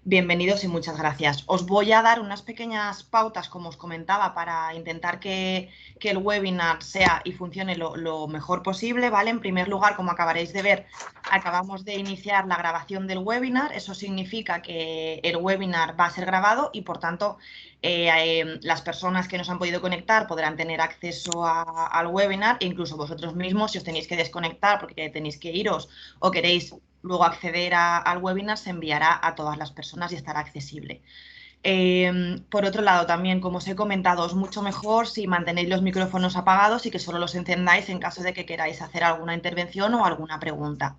Bienvenidos y muchas gracias. Os voy a dar unas pequeñas pautas, como os comentaba, para intentar que el webinar sea y funcione lo mejor posible, ¿vale? En primer lugar, como acabaréis de ver, acabamos de iniciar la grabación del webinar. Eso significa que el webinar va a ser grabado y, por tanto, las personas que nos han podido conectar podrán tener acceso al webinar e incluso vosotros mismos, si os tenéis que desconectar porque tenéis que iros o queréis luego acceder al webinar, se enviará a todas las personas y estará accesible. Por otro lado, también, como os he comentado, es mucho mejor si mantenéis los micrófonos apagados y que solo los encendáis en caso de que queráis hacer alguna intervención o alguna pregunta.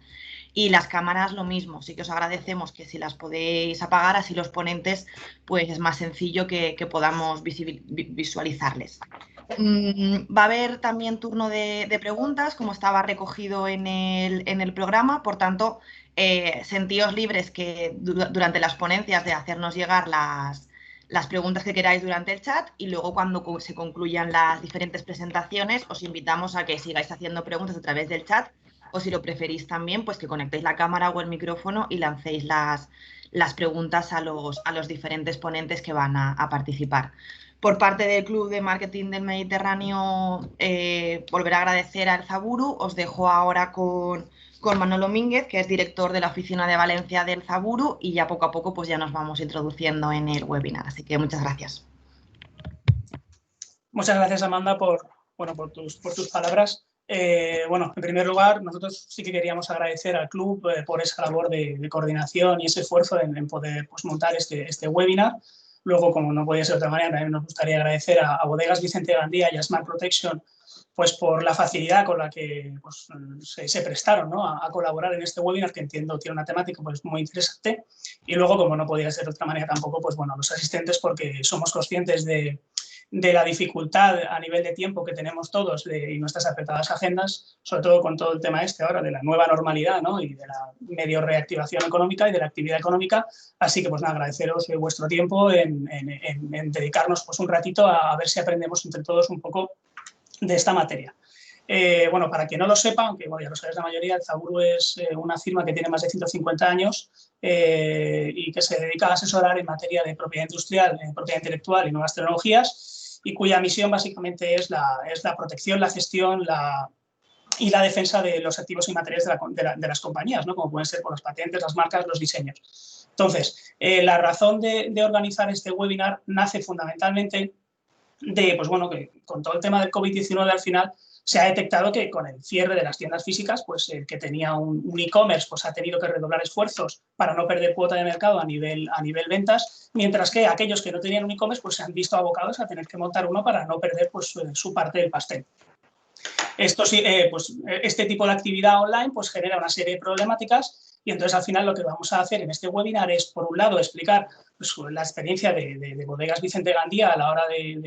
Y las cámaras lo mismo, sí que os agradecemos que si las podéis apagar, así los ponentes, pues es más sencillo que podamos visualizarles. Va a haber también turno de preguntas, como estaba recogido en el programa, por tanto, sentíos libres que durante las ponencias de hacernos llegar las preguntas que queráis durante el chat y luego cuando se concluyan las diferentes presentaciones os invitamos a que sigáis haciendo preguntas a través del chat o si lo preferís también, pues que conectéis la cámara o el micrófono y lancéis las preguntas a los diferentes ponentes que van a participar. Por parte del Club de Marketing del Mediterráneo, volver a agradecer a El Zaburu. Os dejo ahora con Manolo Mínguez, que es director de la oficina de Valencia del Zaburu, y ya poco a poco pues ya nos vamos introduciendo en el webinar. Así que muchas gracias. Muchas gracias, Amanda, por tus palabras. En primer lugar, nosotros sí que queríamos agradecer al club por esa labor de coordinación y ese esfuerzo en poder montar este webinar. Luego, como no podía ser de otra manera, también nos gustaría agradecer a Bodegas Vicente Gandía y a Smart Protection por la facilidad con la que se prestaron, ¿no?, a colaborar en este webinar, que entiendo tiene una temática muy interesante. Y luego, como no podía ser de otra manera tampoco, los asistentes, porque somos conscientes de la dificultad a nivel de tiempo que tenemos todos y nuestras apretadas agendas, sobre todo con todo el tema ahora de la nueva normalidad, ¿no?, y de la medio reactivación económica y de la actividad económica. Así que agradeceros vuestro tiempo en dedicarnos un ratito a ver si aprendemos entre todos un poco de esta materia. Para quien no lo sepa, aunque ya lo sabéis la mayoría, el Zaburu es una firma que tiene más de 150 años y que se dedica a asesorar en materia de propiedad industrial, propiedad intelectual y nuevas tecnologías, y cuya misión básicamente es la protección, la gestión y la defensa de los activos inmateriales de las compañías, ¿no?, como pueden ser las patentes, las marcas, los diseños. Entonces, la razón de organizar este webinar nace fundamentalmente que con todo el tema del COVID-19 al final se ha detectado que con el cierre de las tiendas físicas, el que tenía un e-commerce ha tenido que redoblar esfuerzos para no perder cuota de mercado a nivel ventas, mientras que aquellos que no tenían un e-commerce se han visto abocados a tener que montar uno para no perder su parte del pastel. Este tipo de actividad online genera una serie de problemáticas, y entonces al final lo que vamos a hacer en este webinar es, por un lado, explicar la experiencia de Bodegas Vicente Gandía a la hora de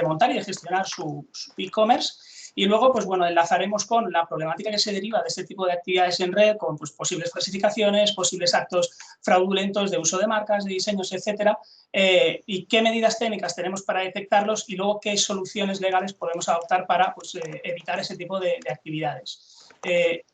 montar y de gestionar su e-commerce, y luego enlazaremos con la problemática que se deriva de este tipo de actividades en red, con posibles falsificaciones, posibles actos fraudulentos de uso de marcas, de diseños, etcétera, y qué medidas técnicas tenemos para detectarlos, y luego qué soluciones legales podemos adoptar para evitar ese tipo de actividades.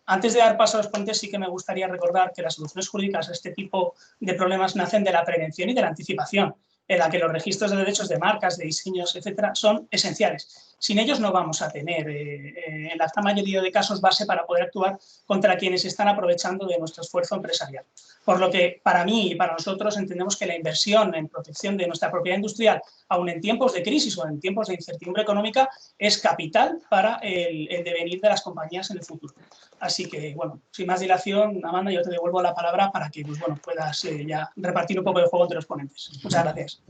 Antes de dar paso a los ponentes, sí que me gustaría recordar que las soluciones jurídicas a este tipo de problemas nacen de la prevención y de la anticipación, en la que los registros de derechos de marcas, de diseños, etcétera, son esenciales. Sin ellos no vamos a tener, en la gran mayoría de casos, base para poder actuar contra quienes están aprovechando de nuestro esfuerzo empresarial. Por lo que, para mí y para nosotros, entendemos que la inversión en protección de nuestra propiedad industrial, aun en tiempos de crisis o en tiempos de incertidumbre económica, es capital para el devenir de las compañías en el futuro. Así que, sin más dilación, Amanda, yo te devuelvo la palabra para que puedas ya repartir un poco de juego entre los ponentes. Muchas gracias.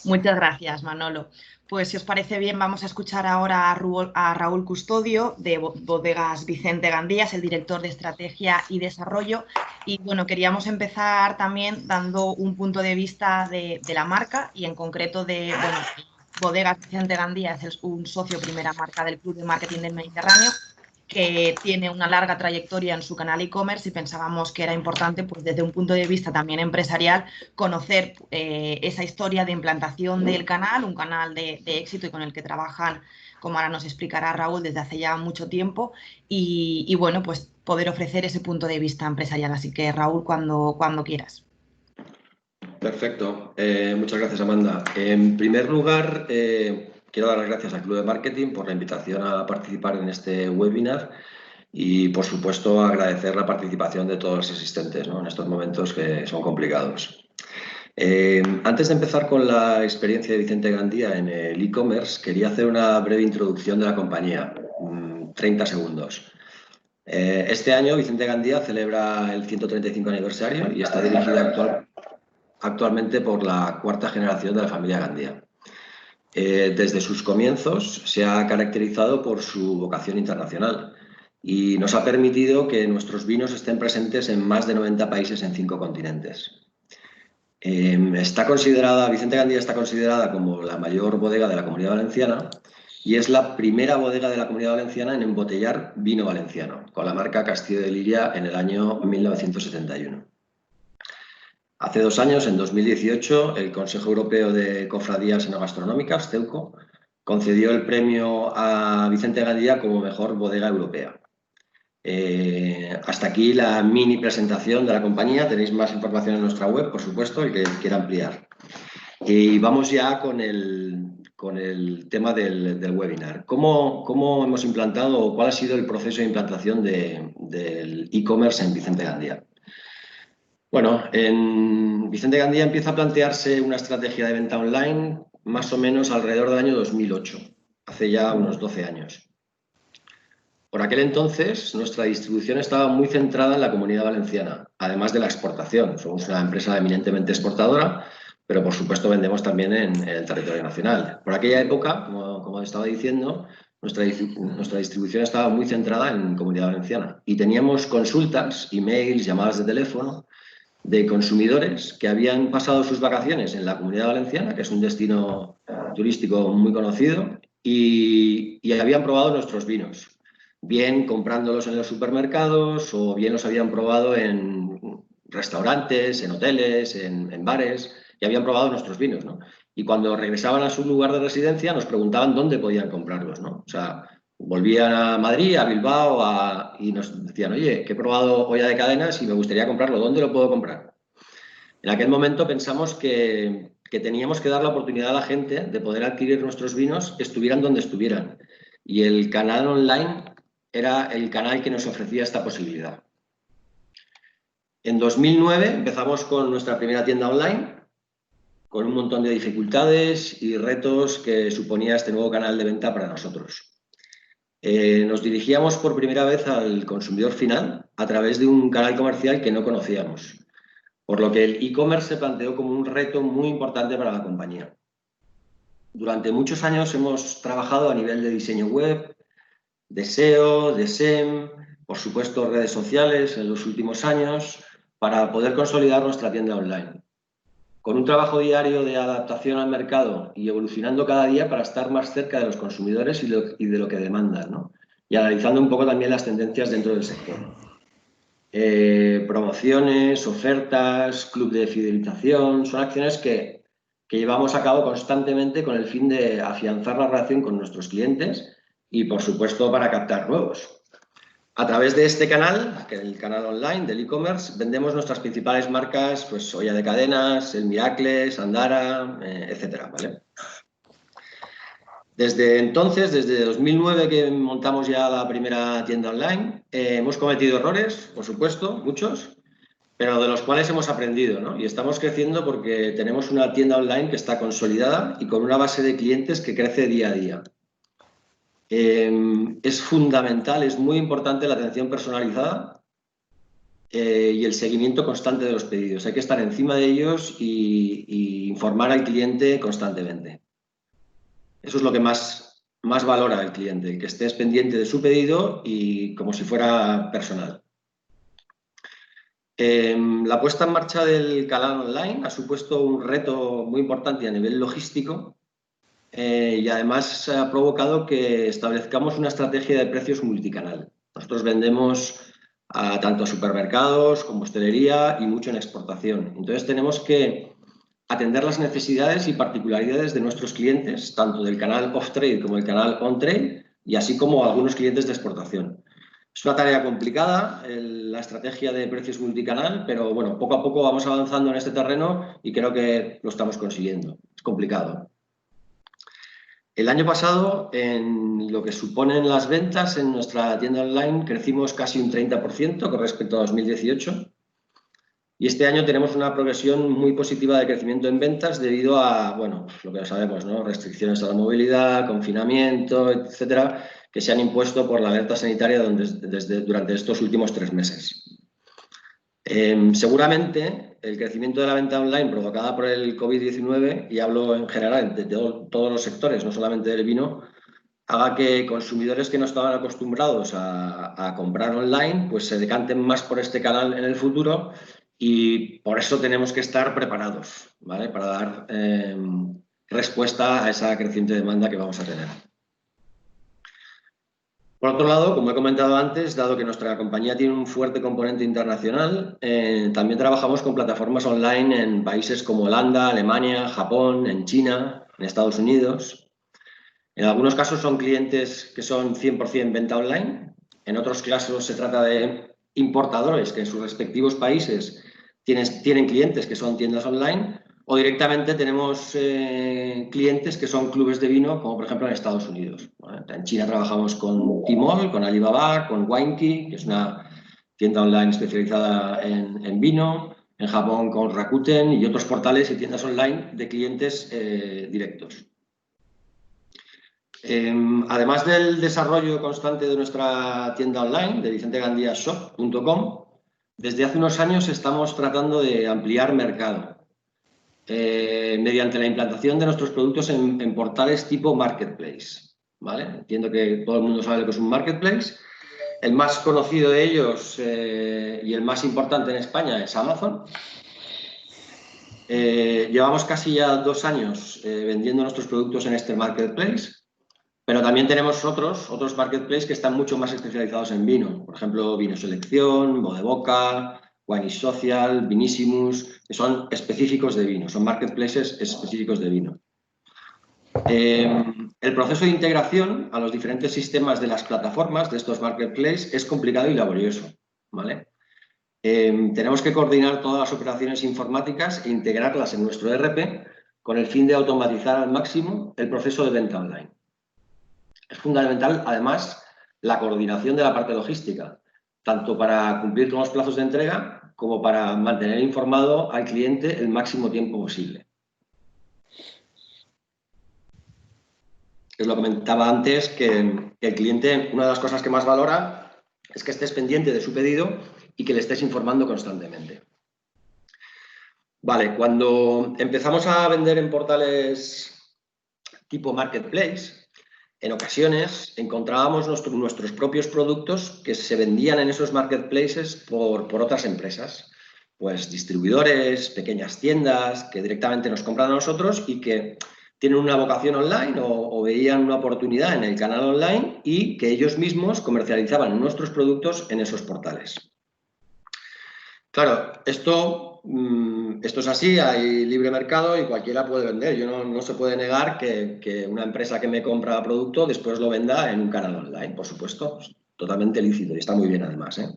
Muchas gracias, Manolo. Pues si os parece bien, vamos a escuchar ahora a Raúl Custodio, de Bodegas Vicente Gandía, es el director de Estrategia y Desarrollo. Y queríamos empezar también dando un punto de vista de la marca y en concreto Bodegas Vicente Gandía es un socio primera marca del Club de Marketing del Mediterráneo, que tiene una larga trayectoria en su canal e-commerce, y pensábamos que era importante, desde un punto de vista también empresarial, conocer esa historia de implantación del canal, un canal de éxito y con el que trabajan, como ahora nos explicará Raúl, desde hace ya mucho tiempo, y poder ofrecer ese punto de vista empresarial. Así que, Raúl, cuando quieras. Perfecto. Muchas gracias, Amanda. En primer lugar, quiero dar las gracias al Club de Marketing por la invitación a participar en este webinar y, por supuesto, agradecer la participación de todos los asistentes, ¿no?, en estos momentos que son complicados. Antes de empezar con la experiencia de Vicente Gandía en el e-commerce, quería hacer una breve introducción de la compañía, 30 segundos. Este año Vicente Gandía celebra el 135 aniversario y está dirigido actualmente por la cuarta generación de la familia Gandía. Desde sus comienzos se ha caracterizado por su vocación internacional y nos ha permitido que nuestros vinos estén presentes en más de 90 países en 5 continentes. Vicente Gandía está considerada como la mayor bodega de la Comunidad Valenciana y es la primera bodega de la Comunidad Valenciana en embotellar vino valenciano, con la marca Castillo de Liria en el año 1971. Hace 2 años, en 2018, el Consejo Europeo de Cofradías Enogastronómicas, CEUCO, concedió el premio a Vicente Gandía como mejor bodega europea. Hasta aquí la mini presentación de la compañía. Tenéis más información en nuestra web, por supuesto, el que quiera ampliar. Y vamos ya con el tema del webinar. ¿Cómo hemos implantado o cuál ha sido el proceso de implantación del e-commerce en Vicente Gandía? Bueno, en Vicente Gandía empieza a plantearse una estrategia de venta online más o menos alrededor del año 2008, hace ya unos 12 años. Por aquel entonces, nuestra distribución estaba muy centrada en la Comunidad Valenciana, además de la exportación. Somos una empresa eminentemente exportadora, pero por supuesto vendemos también en el territorio nacional. Por aquella época, como estaba diciendo, nuestra distribución estaba muy centrada en Comunidad Valenciana y teníamos consultas, emails, llamadas de teléfono de consumidores que habían pasado sus vacaciones en la Comunidad Valenciana, que es un destino turístico muy conocido, y habían probado nuestros vinos, bien comprándolos en los supermercados o bien los habían probado en restaurantes, en hoteles, en bares, y habían probado nuestros vinos, ¿no? Y cuando regresaban a su lugar de residencia nos preguntaban dónde podían comprarlos, ¿no? O sea, volvían a Madrid, a Bilbao, y nos decían, oye, que he probado Olla de Cadenas y me gustaría comprarlo, ¿dónde lo puedo comprar? En aquel momento pensamos que teníamos que dar la oportunidad a la gente de poder adquirir nuestros vinos, estuvieran donde estuvieran. Y el canal online era el canal que nos ofrecía esta posibilidad. En 2009 empezamos con nuestra primera tienda online, con un montón de dificultades y retos que suponía este nuevo canal de venta para nosotros. Nos dirigíamos por primera vez al consumidor final a través de un canal comercial que no conocíamos, por lo que el e-commerce se planteó como un reto muy importante para la compañía. Durante muchos años hemos trabajado a nivel de diseño web, de SEO, de SEM, por supuesto redes sociales en los últimos años, para poder consolidar nuestra tienda online. Con un trabajo diario de adaptación al mercado y evolucionando cada día para estar más cerca de los consumidores y de lo que demandan, ¿no? Y analizando un poco también las tendencias dentro del sector. Promociones, ofertas, club de fidelización, son acciones que llevamos a cabo constantemente con el fin de afianzar la relación con nuestros clientes y, por supuesto, para captar nuevos. A través de este canal, que es el canal online del e-commerce, vendemos nuestras principales marcas, pues Olla de Cadenas, El Miracles, Andara, etcétera, ¿vale? Desde entonces, desde 2009 que montamos ya la primera tienda online, hemos cometido errores, por supuesto, muchos, pero de los cuales hemos aprendido, ¿no? Y estamos creciendo porque tenemos una tienda online que está consolidada y con una base de clientes que crece día a día. Es fundamental, es muy importante la atención personalizada y el seguimiento constante de los pedidos. Hay que estar encima de ellos y informar al cliente constantemente. Eso es lo que más valora el cliente, el que estés pendiente de su pedido y como si fuera personal. La puesta en marcha del canal online ha supuesto un reto muy importante a nivel logístico y además ha provocado que establezcamos una estrategia de precios multicanal. Nosotros vendemos tanto a supermercados como hostelería y mucho en exportación. Entonces tenemos que atender las necesidades y particularidades de nuestros clientes, tanto del canal off-trade como del canal on-trade, y así como algunos clientes de exportación. Es una tarea complicada, la estrategia de precios multicanal, pero bueno, poco a poco vamos avanzando en este terreno y creo que lo estamos consiguiendo. Es complicado. El año pasado, en lo que suponen las ventas en nuestra tienda online, crecimos casi un 30% con respecto a 2018. Y este año tenemos una progresión muy positiva de crecimiento en ventas debido a, bueno, lo que sabemos, ¿no? Restricciones a la movilidad, confinamiento, etcétera, que se han impuesto por la alerta sanitaria durante estos últimos 3 meses. Seguramente el crecimiento de la venta online provocada por el COVID-19, y hablo en general de todos los sectores, no solamente del vino, haga que consumidores que no estaban acostumbrados a comprar online pues se decanten más por este canal en el futuro, y por eso tenemos que estar preparados, ¿vale? Para dar respuesta a esa creciente demanda que vamos a tener. Por otro lado, como he comentado antes, dado que nuestra compañía tiene un fuerte componente internacional, también trabajamos con plataformas online en países como Holanda, Alemania, Japón, en China, en Estados Unidos. En algunos casos son clientes que son 100% venta online, en otros casos se trata de importadores que en sus respectivos países tienen clientes que son tiendas online, o directamente tenemos clientes que son clubes de vino, como por ejemplo en Estados Unidos. En China trabajamos con Tmall, con Alibaba, con Winekey, que es una tienda online especializada en vino, en Japón con Rakuten y otros portales y tiendas online de clientes directos. Además del desarrollo constante de nuestra tienda online, de vicentegandiashop.com, desde hace unos años estamos tratando de ampliar mercado mediante la implantación de nuestros productos en portales tipo marketplace, ¿vale? Entiendo que todo el mundo sabe lo que es un marketplace. El más conocido de ellos y el más importante en España es Amazon. Llevamos casi ya 2 años vendiendo nuestros productos en este marketplace, pero también tenemos otros marketplaces que están mucho más especializados en vino. Por ejemplo, Vino Selección, Bodeboca, Wine Social, Vinissimus, que son específicos de vino, son marketplaces específicos de vino. El proceso de integración a los diferentes sistemas de las plataformas de estos marketplaces es complicado y laborioso, ¿vale? Tenemos que coordinar todas las operaciones informáticas e integrarlas en nuestro ERP con el fin de automatizar al máximo el proceso de venta online. Es fundamental, además, la coordinación de la parte logística, tanto para cumplir con los plazos de entrega como para mantener informado al cliente el máximo tiempo posible. Os lo comentaba antes que el cliente, una de las cosas que más valora es que estés pendiente de su pedido y que le estés informando constantemente. Vale, cuando empezamos a vender en portales tipo marketplace, en ocasiones encontrábamos nuestros propios productos que se vendían en esos marketplaces por otras empresas, pues distribuidores, pequeñas tiendas que directamente nos compran a nosotros y que tienen una vocación online o veían una oportunidad en el canal online y que ellos mismos comercializaban nuestros productos en esos portales. Claro, esto es así, hay libre mercado y cualquiera puede vender. No se puede negar que una empresa que me compra producto después lo venda en un canal online, por supuesto, es totalmente lícito y está muy bien además, ¿eh?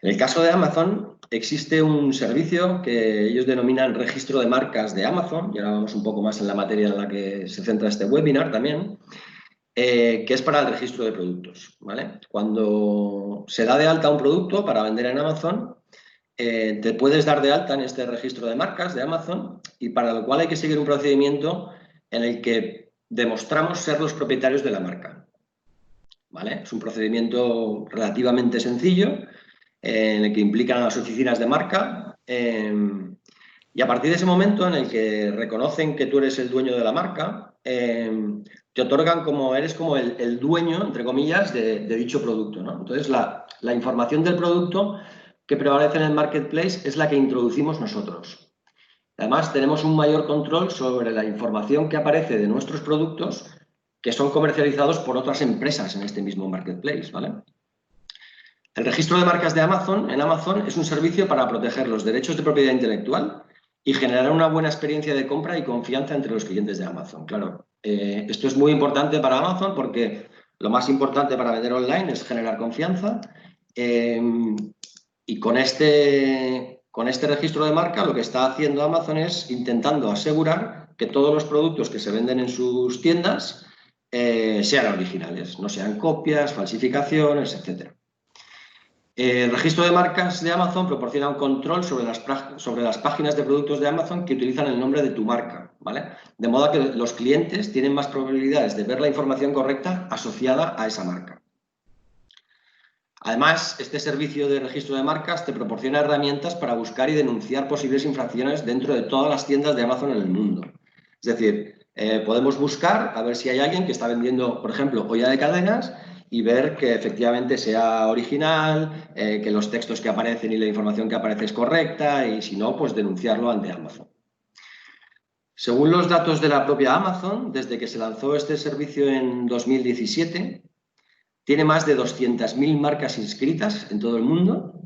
En el caso de Amazon existe un servicio que ellos denominan registro de marcas de Amazon, y ahora vamos un poco más en la materia en la que se centra este webinar también, que es para el registro de productos, ¿vale? Cuando se da de alta un producto para vender en Amazon, te puedes dar de alta en este registro de marcas de Amazon, y para lo cual hay que seguir un procedimiento en el que demostramos ser los propietarios de la marca, ¿vale? Es un procedimiento relativamente sencillo en el que implican a las oficinas de marca y a partir de ese momento en el que reconocen que tú eres el dueño de la marca, te otorgan eres como el dueño, entre comillas, de dicho producto, ¿no? Entonces la información del producto que prevalece en el marketplace es la que introducimos nosotros. Además, tenemos un mayor control sobre la información que aparece de nuestros productos que son comercializados por otras empresas en este mismo marketplace, ¿vale? El registro de marcas de Amazon en Amazon es un servicio para proteger los derechos de propiedad intelectual y generar una buena experiencia de compra y confianza entre los clientes de Amazon. Claro, esto es muy importante para Amazon porque lo más importante para vender online es generar confianza. Y con este registro de marca lo que está haciendo Amazon es intentando asegurar que todos los productos que se venden en sus tiendas sean originales, no sean copias, falsificaciones, etc. El registro de marcas de Amazon proporciona un control sobre las páginas de productos de Amazon que utilizan el nombre de tu marca, ¿vale? De modo que los clientes tienen más probabilidades de ver la información correcta asociada a esa marca. Además, este servicio de registro de marcas te proporciona herramientas para buscar y denunciar posibles infracciones dentro de todas las tiendas de Amazon en el mundo. Es decir, podemos buscar a ver si hay alguien que está vendiendo, por ejemplo, olla de cadenas y ver que efectivamente sea original, que los textos que aparecen y la información que aparece es correcta y si no, pues denunciarlo ante Amazon. Según los datos de la propia Amazon, desde que se lanzó este servicio en 2017, tiene más de 200.000 marcas inscritas en todo el mundo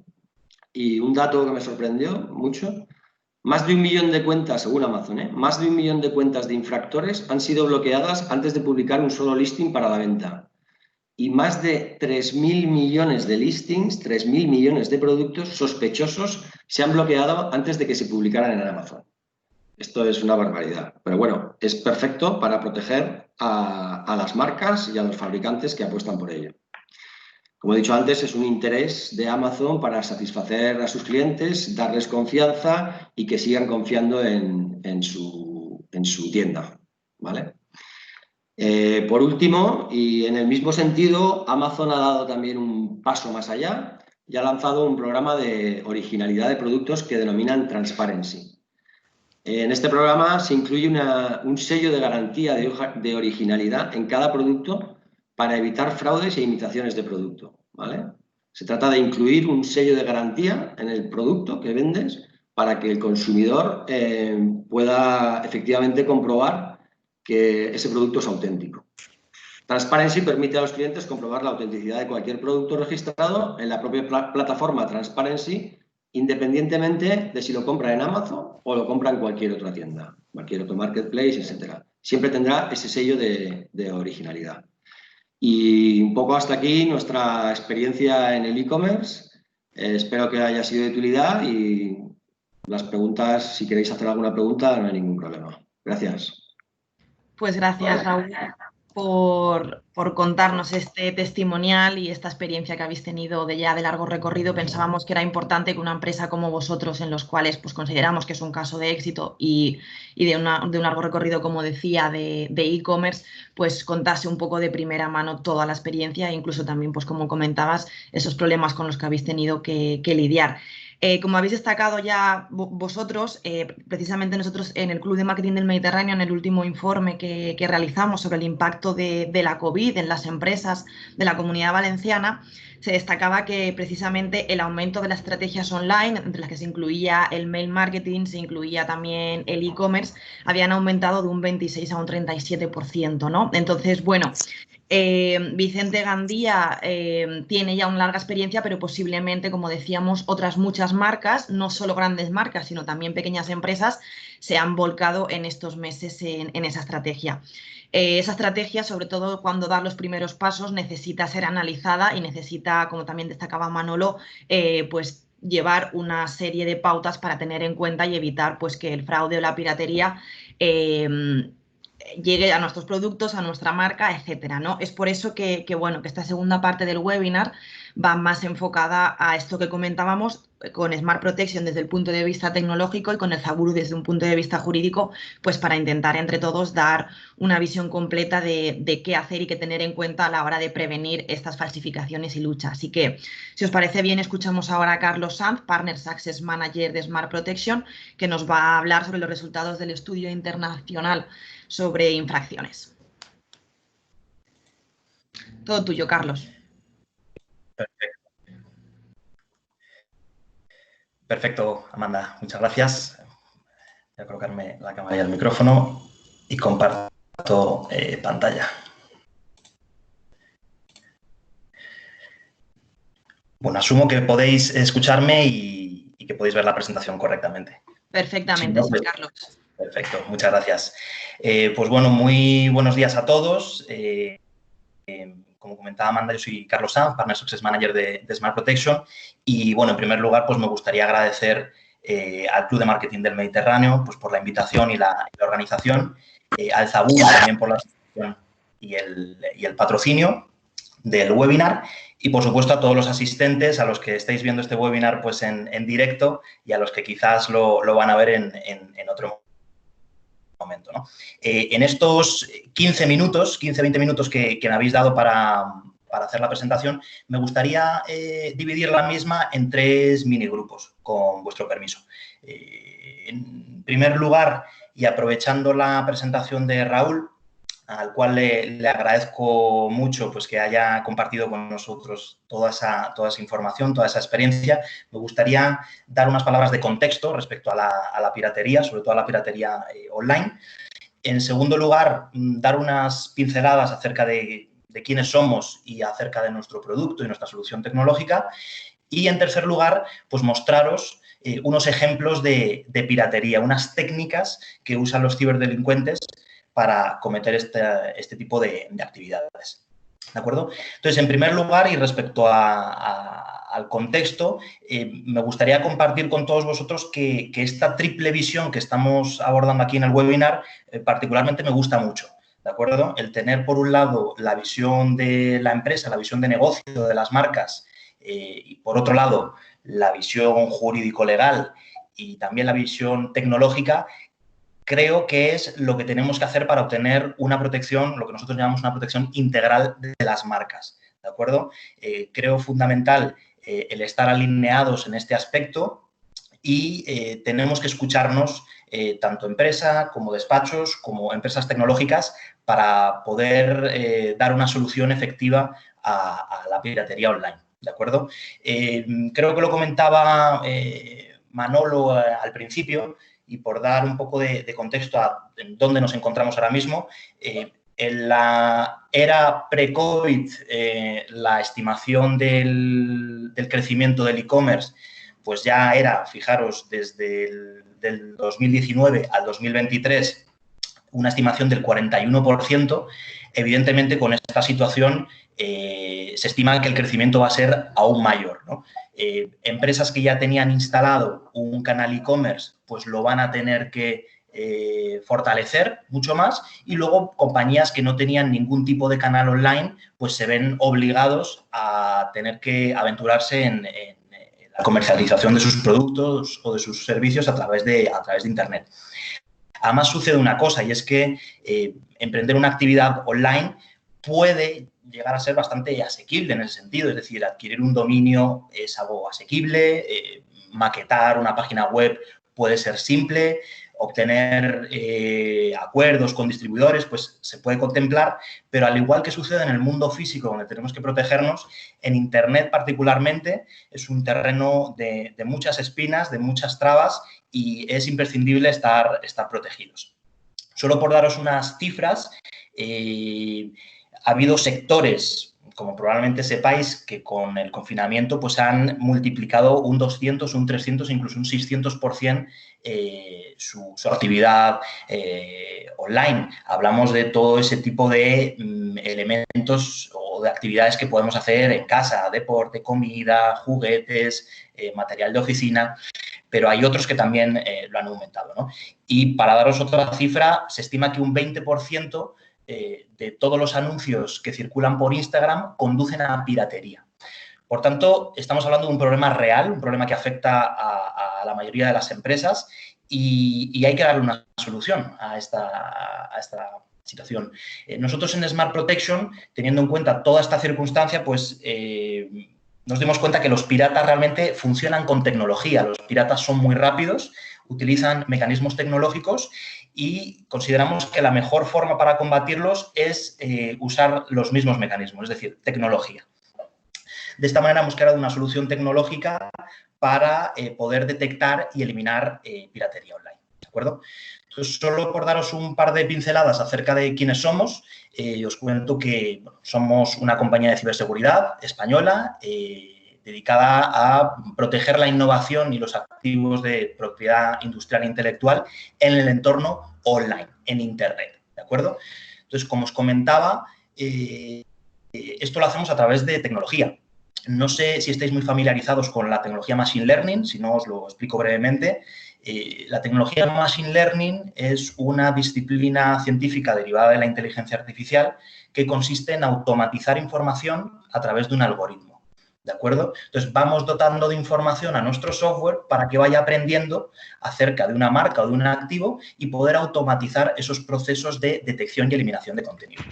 y un dato que me sorprendió mucho, más de 1 millón de cuentas, según Amazon, más de 1 millón de cuentas de infractores han sido bloqueadas antes de publicar un solo listing para la venta. Y más de 3.000 millones de listings, 3.000 millones de productos sospechosos se han bloqueado antes de que se publicaran en Amazon. Esto es una barbaridad, pero bueno, es perfecto para proteger a las marcas y a los fabricantes que apuestan por ello. Como he dicho antes, es un interés de Amazon para satisfacer a sus clientes, darles confianza y que sigan confiando en su tienda, ¿vale? Por último, y en el mismo sentido, Amazon ha dado también un paso más allá y ha lanzado un programa de originalidad de productos que denominan Transparency. En este programa se incluye un sello de garantía de originalidad en cada producto para evitar fraudes e imitaciones de producto, ¿vale? Se trata de incluir un sello de garantía en el producto que vendes para que el consumidor pueda efectivamente comprobar que ese producto es auténtico. Transparency permite a los clientes comprobar la autenticidad de cualquier producto registrado en la propia plataforma Transparency, independientemente de si lo compra en Amazon o lo compra en cualquier otra tienda, cualquier otro marketplace, etc. Siempre tendrá ese sello de originalidad. Y un poco hasta aquí nuestra experiencia en el e-commerce. Espero que haya sido de utilidad y las preguntas, si queréis hacer alguna pregunta, no hay ningún problema. Gracias. Pues gracias, Raúl, por contarnos este testimonial y esta experiencia que habéis tenido de largo recorrido. Pensábamos que era importante que una empresa como vosotros, en los cuales pues, consideramos que es un caso de éxito y de un largo recorrido, como decía, de e-commerce, pues contase un poco de primera mano toda la experiencia e incluso también, pues como comentabas, esos problemas con los que habéis tenido que lidiar. Como habéis destacado ya vosotros, precisamente nosotros en el Club de Marketing del Mediterráneo, en el último informe que realizamos sobre el impacto de la COVID en las empresas de la Comunidad Valenciana, se destacaba que precisamente el aumento de las estrategias online, entre las que se incluía el mail marketing, se incluía también el e-commerce, habían aumentado de un 26 a un 37%, ¿no? Entonces, bueno, Vicente Gandía tiene ya una larga experiencia, pero posiblemente, como decíamos, otras muchas marcas, no solo grandes marcas, sino también pequeñas empresas, se han volcado en estos meses en esa estrategia. Esa estrategia, sobre todo cuando da los primeros pasos, necesita ser analizada y necesita, como también destacaba Manolo, pues llevar una serie de pautas para tener en cuenta y evitar pues, que el fraude o la piratería llegue a nuestros productos, a nuestra marca, etcétera, ¿no? Es por eso que esta segunda parte del webinar va más enfocada a esto que comentábamos con Smart Protection desde el punto de vista tecnológico y con el Zaburu desde un punto de vista jurídico, pues para intentar entre todos dar una visión completa de qué hacer y qué tener en cuenta a la hora de prevenir estas falsificaciones y lucha. Así que, si os parece bien, escuchamos ahora a Carlos Sanz, Partner Success Manager de Smart Protection, que nos va a hablar sobre los resultados del estudio internacional sobre infracciones. Todo tuyo, Carlos. Perfecto, Amanda. Muchas gracias. Voy a colocarme la cámara y el micrófono y comparto pantalla. Bueno, asumo que podéis escucharme y que podéis ver la presentación correctamente. Perfectamente, sí, Carlos. Perfecto, muchas gracias. Pues bueno, muy buenos días a todos. como comentaba Amanda, yo soy Carlos Sanz, Partner Success Manager de Smart Protection. Y, bueno, en primer lugar, pues me gustaría agradecer al Club de Marketing del Mediterráneo pues, por la invitación y la organización, al Zabum también por la asociación y el patrocinio del webinar, y, por supuesto, a todos los asistentes, a los que estáis viendo este webinar pues, en directo y a los que quizás lo van a ver en otro momento, ¿no? En estos 20 minutos que me habéis dado para hacer la presentación, me gustaría dividir la misma en 3 minigrupos, con vuestro permiso. En primer lugar, y aprovechando la presentación de Raúl, al cual le agradezco mucho pues, que haya compartido con nosotros toda esa información, toda esa experiencia, me gustaría dar unas palabras de contexto respecto a la piratería, sobre todo a la piratería online. En segundo lugar, dar unas pinceladas acerca de quiénes somos y acerca de nuestro producto y nuestra solución tecnológica. Y, en tercer lugar, pues mostraros unos ejemplos de piratería, unas técnicas que usan los ciberdelincuentes para cometer este tipo de actividades. ¿De acuerdo? Entonces, en primer lugar, y respecto al contexto, me gustaría compartir con todos vosotros que esta triple visión que estamos abordando aquí en el webinar particularmente me gusta mucho. ¿De acuerdo? El tener, por un lado, la visión de la empresa, la visión de negocio de las marcas, y, por otro lado, la visión jurídico-legal y también la visión tecnológica, creo que es lo que tenemos que hacer para obtener una protección, lo que nosotros llamamos una protección integral de las marcas, ¿de acuerdo? Creo fundamental el estar alineados en este aspecto y tenemos que escucharnos tanto empresa como despachos, como empresas tecnológicas para poder dar una solución efectiva a la piratería online, ¿de acuerdo? Creo que lo comentaba Manolo al principio, y por dar un poco de contexto a dónde nos encontramos ahora mismo, en la era pre-COVID, la estimación del crecimiento del e-commerce pues ya era, fijaros, desde del 2019 al 2023, una estimación del 41%. Evidentemente, con esta situación se estima que el crecimiento va a ser aún mayor, ¿no? Empresas que ya tenían instalado un canal e-commerce, pues lo van a tener que fortalecer mucho más, y luego compañías que no tenían ningún tipo de canal online, pues se ven obligados a tener que aventurarse en la comercialización de sus productos o de sus servicios a través de Internet. Además, sucede una cosa, y es que emprender una actividad online puede llegar a ser bastante asequible en ese sentido, es decir, adquirir un dominio es algo asequible, maquetar una página web puede ser simple, obtener acuerdos con distribuidores pues se puede contemplar, pero al igual que sucede en el mundo físico, donde tenemos que protegernos, en Internet particularmente es un terreno de muchas espinas, de muchas trabas, y es imprescindible estar protegidos. Solo por daros unas cifras, ha habido sectores, como probablemente sepáis, que con el confinamiento pues han multiplicado un 200, un 300, incluso un 600% su actividad online. Hablamos de todo ese tipo de elementos o de actividades que podemos hacer en casa: deporte, comida, juguetes, material de oficina, pero hay otros que también lo han aumentado, ¿no? Y para daros otra cifra, se estima que un 20% de todos los anuncios que circulan por Instagram conducen a piratería. Por tanto, estamos hablando de un problema real, un problema que afecta a la mayoría de las empresas, y hay que darle una solución a esta situación. Nosotros en Smart Protection, teniendo en cuenta toda esta circunstancia, pues nos dimos cuenta que los piratas realmente funcionan con tecnología. Los piratas son muy rápidos, utilizan mecanismos tecnológicos, y consideramos que la mejor forma para combatirlos es usar los mismos mecanismos, es decir, tecnología. De esta manera hemos creado una solución tecnológica para poder detectar y eliminar piratería online, ¿de acuerdo? Entonces, solo por daros un par de pinceladas acerca de quiénes somos, os cuento que somos una compañía de ciberseguridad española dedicada a proteger la innovación y los activos de propiedad industrial e intelectual en el entorno online, en Internet, ¿de acuerdo? Entonces, como os comentaba, esto lo hacemos a través de tecnología. No sé si estáis muy familiarizados con la tecnología Machine Learning, si no os lo explico brevemente. La tecnología Machine Learning es una disciplina científica derivada de la inteligencia artificial que consiste en automatizar información a través de un algoritmo, ¿de acuerdo? Entonces, vamos dotando de información a nuestro software para que vaya aprendiendo acerca de una marca o de un activo y poder automatizar esos procesos de detección y eliminación de contenido.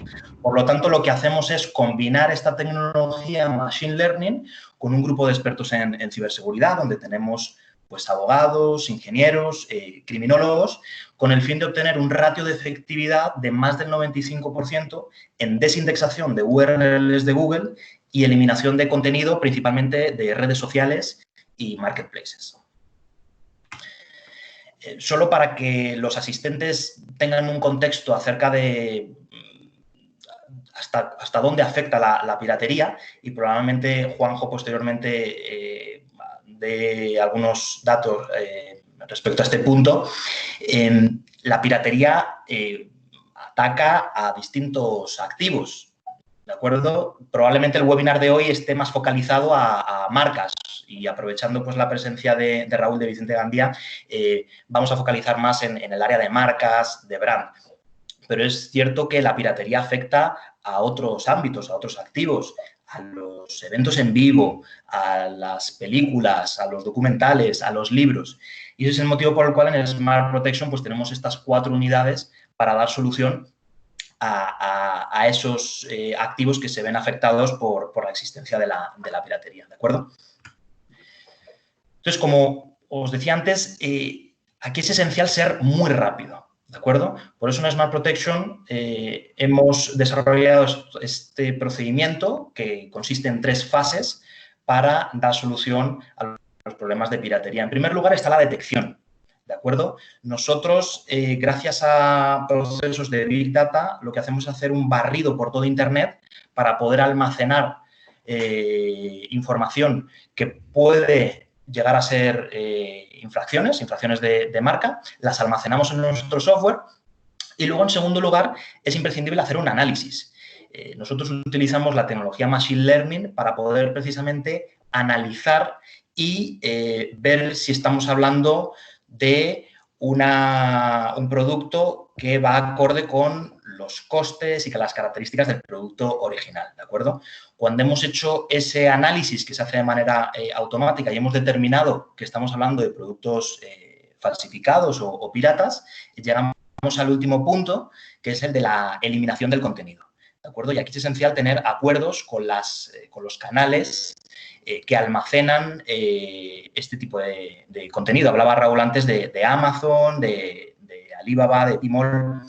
Por lo tanto, lo que hacemos es combinar esta tecnología Machine Learning con un grupo de expertos en ciberseguridad, donde tenemos pues abogados, ingenieros, criminólogos, con el fin de obtener un ratio de efectividad de más del 95% en desindexación de URLs de Google y eliminación de contenido, principalmente de redes sociales y marketplaces. Solo para que los asistentes tengan un contexto acerca de hasta dónde afecta la piratería, y probablemente Juanjo posteriormente de algunos datos respecto a este punto, la piratería ataca a distintos activos, ¿de acuerdo? Probablemente el webinar de hoy esté más focalizado a marcas y aprovechando pues la presencia de Raúl de Vicente Gandía, vamos a focalizar más en el área de marcas, de brand. Pero es cierto que la piratería afecta a otros ámbitos, a otros activos, a los eventos en vivo, a las películas, a los documentales, a los libros. Y ese es el motivo por el cual en Smart Protection pues tenemos estas 4 unidades para dar solución a esos activos que se ven afectados por la existencia de la piratería, ¿de acuerdo? Entonces, como os decía antes, aquí es esencial ser muy rápido. ¿De acuerdo? Por eso en Smart Protection hemos desarrollado este procedimiento que consiste en 3 fases para dar solución a los problemas de piratería. En primer lugar está la detección, ¿de acuerdo? Nosotros, gracias a procesos de Big Data, lo que hacemos es hacer un barrido por todo Internet para poder almacenar información que puede llegar a ser infracciones de marca, las almacenamos en nuestro software y luego, en segundo lugar, es imprescindible hacer un análisis. Nosotros utilizamos la tecnología Machine Learning para poder precisamente analizar y ver si estamos hablando de un producto que va acorde con los costes y con las características del producto original, ¿de acuerdo? Cuando hemos hecho ese análisis que se hace de manera automática y hemos determinado que estamos hablando de productos falsificados o piratas, llegamos al último punto, que es el de la eliminación del contenido, ¿de acuerdo? Y aquí es esencial tener acuerdos con los canales que almacenan este tipo de contenido. Hablaba Raúl antes de Amazon, de Alibaba, de Tmall,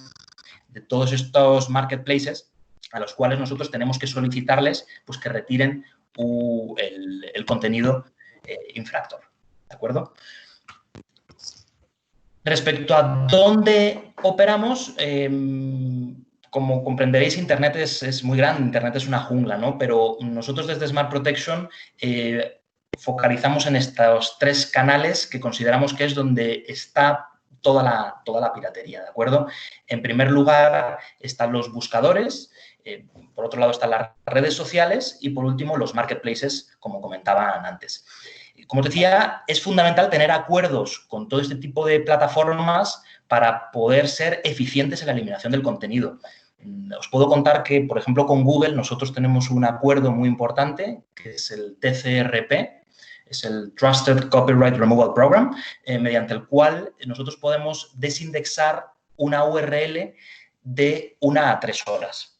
de todos estos marketplaces a los cuales nosotros tenemos que solicitarles pues, que retiren el contenido infractor, ¿de acuerdo? Respecto a dónde operamos, como comprenderéis, Internet es muy grande, Internet es una jungla, ¿no? Pero nosotros desde Smart Protection focalizamos en estos 3 canales que consideramos que es donde está toda la piratería, ¿de acuerdo? En primer lugar están los buscadores, por otro lado están las redes sociales y, por último, los marketplaces, como comentaban antes. Como os decía, es fundamental tener acuerdos con todo este tipo de plataformas para poder ser eficientes en la eliminación del contenido. Os puedo contar que, por ejemplo, con Google nosotros tenemos un acuerdo muy importante, que es el TCRP, es el Trusted Copyright Removal Program, mediante el cual nosotros podemos desindexar una URL de 1 a 3 horas.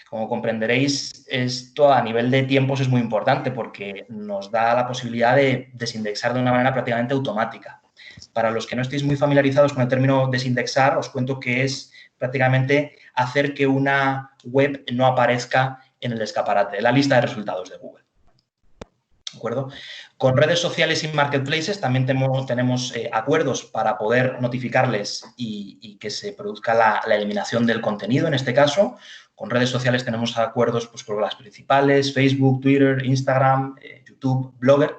Como comprenderéis, esto a nivel de tiempos es muy importante porque nos da la posibilidad de desindexar de una manera prácticamente automática. Para los que no estéis muy familiarizados con el término desindexar, os cuento que es prácticamente hacer que una web no aparezca en el escaparate, en la lista de resultados de Google. ¿De acuerdo? Con redes sociales y marketplaces también tenemos acuerdos para poder notificarles y que se produzca la eliminación del contenido, en este caso. Con redes sociales tenemos acuerdos pues, con las principales, Facebook, Twitter, Instagram, YouTube, Blogger.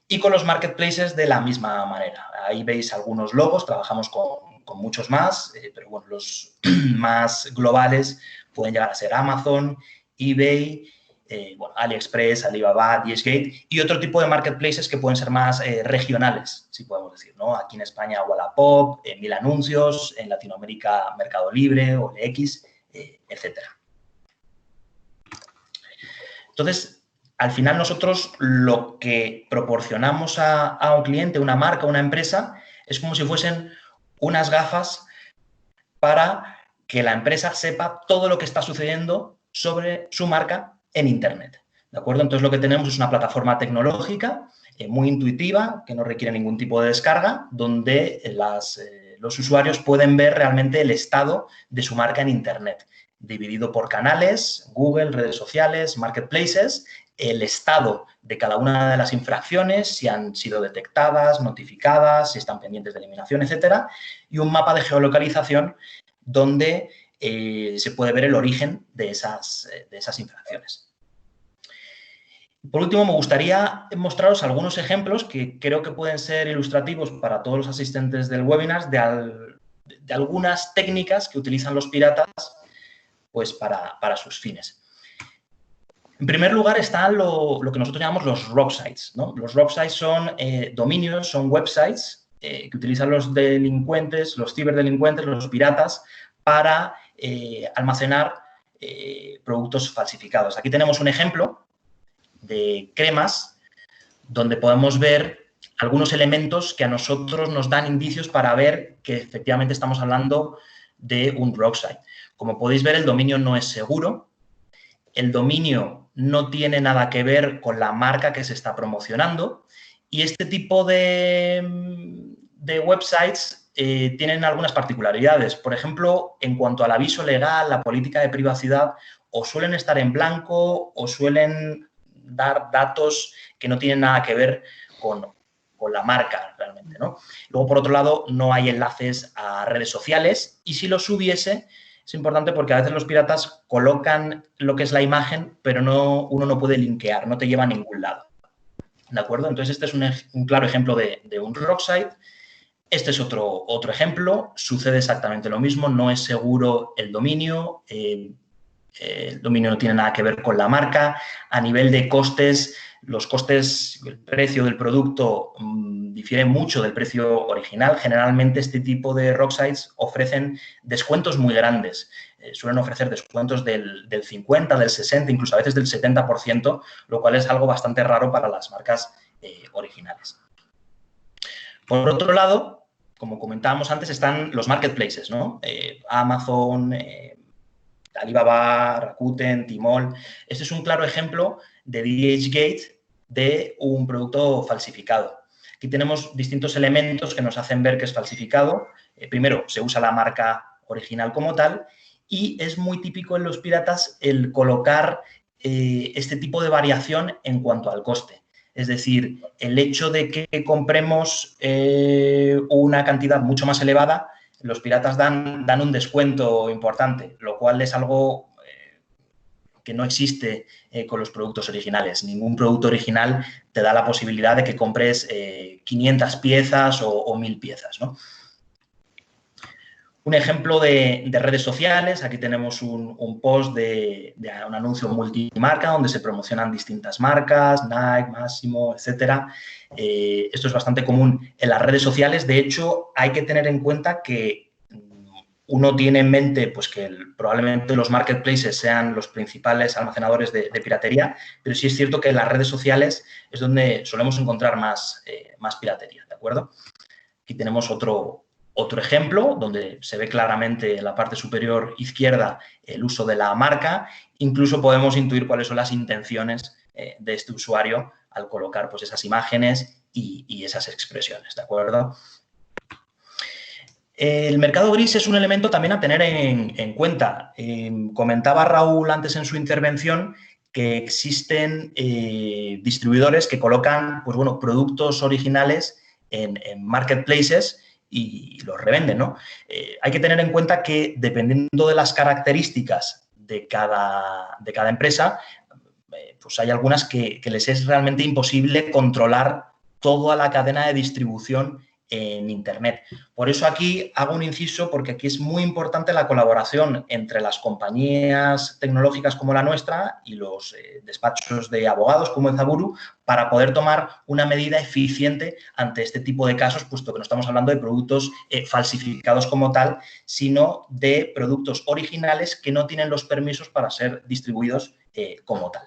Y con los marketplaces de la misma manera. Ahí veis algunos logos, trabajamos con muchos más, pero bueno, los más globales pueden llegar a ser Amazon, eBay bueno, AliExpress, Alibaba, DSGate y otro tipo de marketplaces que pueden ser más regionales, si podemos decir, ¿no? Aquí en España Wallapop, Mil Anuncios, en Latinoamérica Mercado Libre, OLX, etcétera. Entonces, al final nosotros lo que proporcionamos a un cliente, una marca, una empresa, es como si fuesen unas gafas para que la empresa sepa todo lo que está sucediendo sobre su marca en Internet, ¿de acuerdo? Entonces, lo que tenemos es una plataforma tecnológica muy intuitiva, que no requiere ningún tipo de descarga, donde los usuarios pueden ver realmente el estado de su marca en Internet, dividido por canales, Google, redes sociales, marketplaces, el estado de cada una de las infracciones, si han sido detectadas, notificadas, si están pendientes de eliminación, etcétera, y un mapa de geolocalización donde se puede ver el origen de esas infracciones. Por último, me gustaría mostraros algunos ejemplos que creo que pueden ser ilustrativos para todos los asistentes del webinar de algunas técnicas que utilizan los piratas pues, para sus fines. En primer lugar está lo que nosotros llamamos los rogue sites, ¿no? Los rogue sites son dominios, son websites que utilizan los delincuentes, los ciberdelincuentes, los piratas, para almacenar productos falsificados. Aquí tenemos un ejemplo de cremas donde podemos ver algunos elementos que a nosotros nos dan indicios para ver que efectivamente estamos hablando de un rogue site. Como podéis ver, el dominio no es seguro, el dominio no tiene nada que ver con la marca que se está promocionando y este tipo de websites tienen algunas particularidades. Por ejemplo, en cuanto al aviso legal, la política de privacidad, o suelen estar en blanco o suelen dar datos que no tienen nada que ver con la marca realmente, ¿no? Luego, por otro lado, no hay enlaces a redes sociales y si los hubiese, es importante porque a veces los piratas colocan lo que es la imagen, pero uno no puede linkear, no te lleva a ningún lado. ¿De acuerdo? Entonces, este es un claro ejemplo de un rogue site. Este es otro ejemplo. Sucede exactamente lo mismo. No es seguro el dominio. El dominio no tiene nada que ver con la marca. A nivel de costes, los costes, el precio del producto difiere mucho del precio original. Generalmente, este tipo de rogue sites ofrecen descuentos muy grandes. Suelen ofrecer descuentos del 50, del 60, incluso a veces del 70%, lo cual es algo bastante raro para las marcas originales. Por otro lado, como comentábamos antes, están los marketplaces, ¿no? Amazon, Alibaba, Rakuten, Tmall. Este es un claro ejemplo de DHgate de un producto falsificado. Aquí tenemos distintos elementos que nos hacen ver que es falsificado. Primero, se usa la marca original como tal y es muy típico en los piratas el colocar este tipo de variación en cuanto al coste. Es decir, el hecho de que compremos una cantidad mucho más elevada, los piratas dan un descuento importante, lo cual es algo que no existe con los productos originales. Ningún producto original te da la posibilidad de que compres 500 piezas o 1000 piezas, ¿no? Un ejemplo de redes sociales, aquí tenemos un post de un anuncio multimarca donde se promocionan distintas marcas, Nike, Massimo, etcétera. Esto es bastante común en las redes sociales. De hecho, hay que tener en cuenta que uno tiene en mente pues, que probablemente los marketplaces sean los principales almacenadores de piratería, pero sí es cierto que en las redes sociales es donde solemos encontrar más piratería, ¿de acuerdo? Aquí tenemos otro ejemplo donde se ve claramente en la parte superior izquierda el uso de la marca. Incluso podemos intuir cuáles son las intenciones de este usuario al colocar pues, esas imágenes y esas expresiones, ¿de acuerdo? El mercado gris es un elemento también a tener en cuenta. Comentaba Raúl antes en su intervención que existen distribuidores que colocan pues, bueno, productos originales en marketplaces y los revenden, ¿no? Hay que tener en cuenta que dependiendo de las características de cada empresa, pues hay algunas que les es realmente imposible controlar toda la cadena de distribución en Internet. Por eso aquí hago un inciso, porque aquí es muy importante la colaboración entre las compañías tecnológicas como la nuestra y los despachos de abogados como el Zaburu, para poder tomar una medida eficiente ante este tipo de casos, puesto que no estamos hablando de productos falsificados como tal, sino de productos originales que no tienen los permisos para ser distribuidos como tal.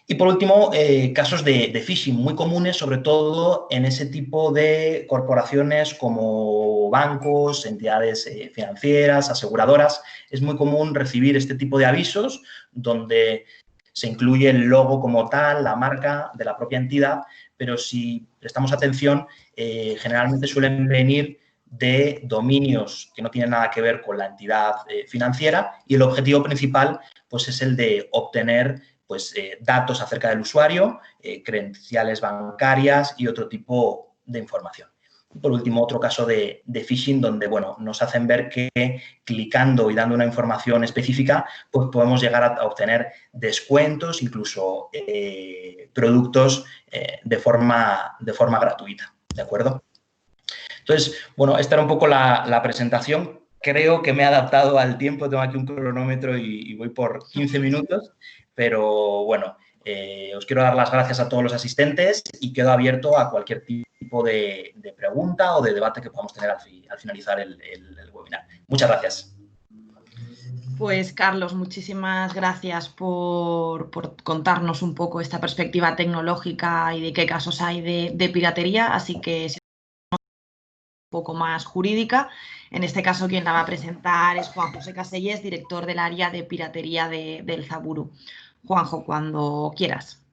Y por último, casos de phishing muy comunes, sobre todo en ese tipo de corporaciones como bancos, entidades financieras, aseguradoras. Es muy común recibir este tipo de avisos donde se incluye el logo como tal, la marca de la propia entidad, pero si prestamos atención, generalmente suelen venir de dominios que no tienen nada que ver con la entidad financiera, y el objetivo principal pues, es el de obtener datos acerca del usuario, credenciales bancarias y otro tipo de información. Y por último, otro caso de phishing donde, bueno, nos hacen ver que clicando y dando una información específica, pues podemos llegar a obtener descuentos, incluso productos de forma gratuita, ¿de acuerdo? Entonces, bueno, esta era un poco la presentación. Creo que me he adaptado al tiempo, tengo aquí un cronómetro y voy por 15 minutos, pero bueno, os quiero dar las gracias a todos los asistentes y quedo abierto a cualquier tipo de pregunta o de debate que podamos tener al finalizar el webinar. Muchas gracias. Pues, Carlos, muchísimas gracias por contarnos un poco esta perspectiva tecnológica y de qué casos hay de piratería, así que poco más jurídica. En este caso, quien la va a presentar es Juan José Caselles, director del área de piratería del Zaburu. Juanjo, cuando quieras.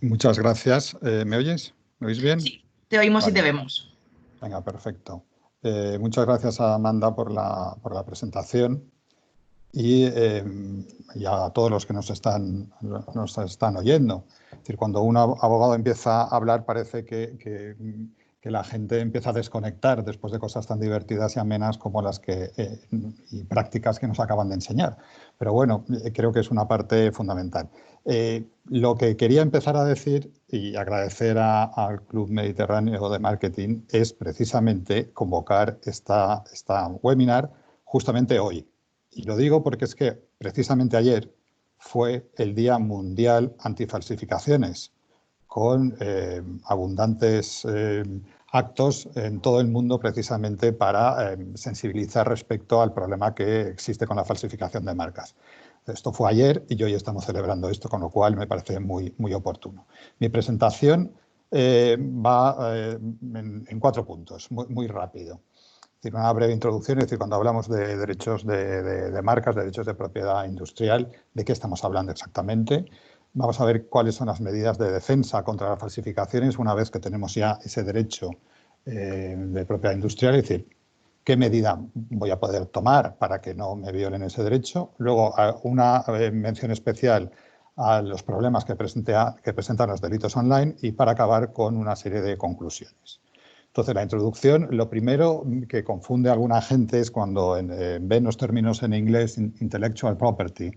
Muchas gracias. ¿Me oyes? ¿Me oís bien? Sí, te oímos. Vale. Y te vemos. Venga, perfecto. Muchas gracias a Amanda por la presentación y a todos los que nos están oyendo. Es decir, cuando un abogado empieza a hablar parece que la gente empieza a desconectar después de cosas tan divertidas y amenas como las y prácticas que nos acaban de enseñar. Pero bueno, creo que es una parte fundamental. Lo que quería empezar a decir y agradecer al Club Mediterráneo de Marketing es precisamente convocar esta webinar justamente hoy. Y lo digo porque es que precisamente ayer fue el Día Mundial Antifalsificaciones, con abundantes actos en todo el mundo precisamente para sensibilizar respecto al problema que existe con la falsificación de marcas. Esto fue ayer y hoy estamos celebrando esto, con lo cual me parece muy, muy oportuno. Mi presentación va en 4 puntos, muy rápido. Es decir, una breve introducción, es decir, cuando hablamos de derechos de marcas, derechos de propiedad industrial, ¿de qué estamos hablando exactamente? Vamos a ver cuáles son las medidas de defensa contra las falsificaciones una vez que tenemos ya ese derecho de propiedad industrial, es decir, qué medida voy a poder tomar para que no me violen ese derecho. Luego, una mención especial a los problemas que presentan los delitos online y para acabar con una serie de conclusiones. Entonces, la introducción, lo primero que confunde a alguna gente es cuando ven los términos en inglés intellectual property.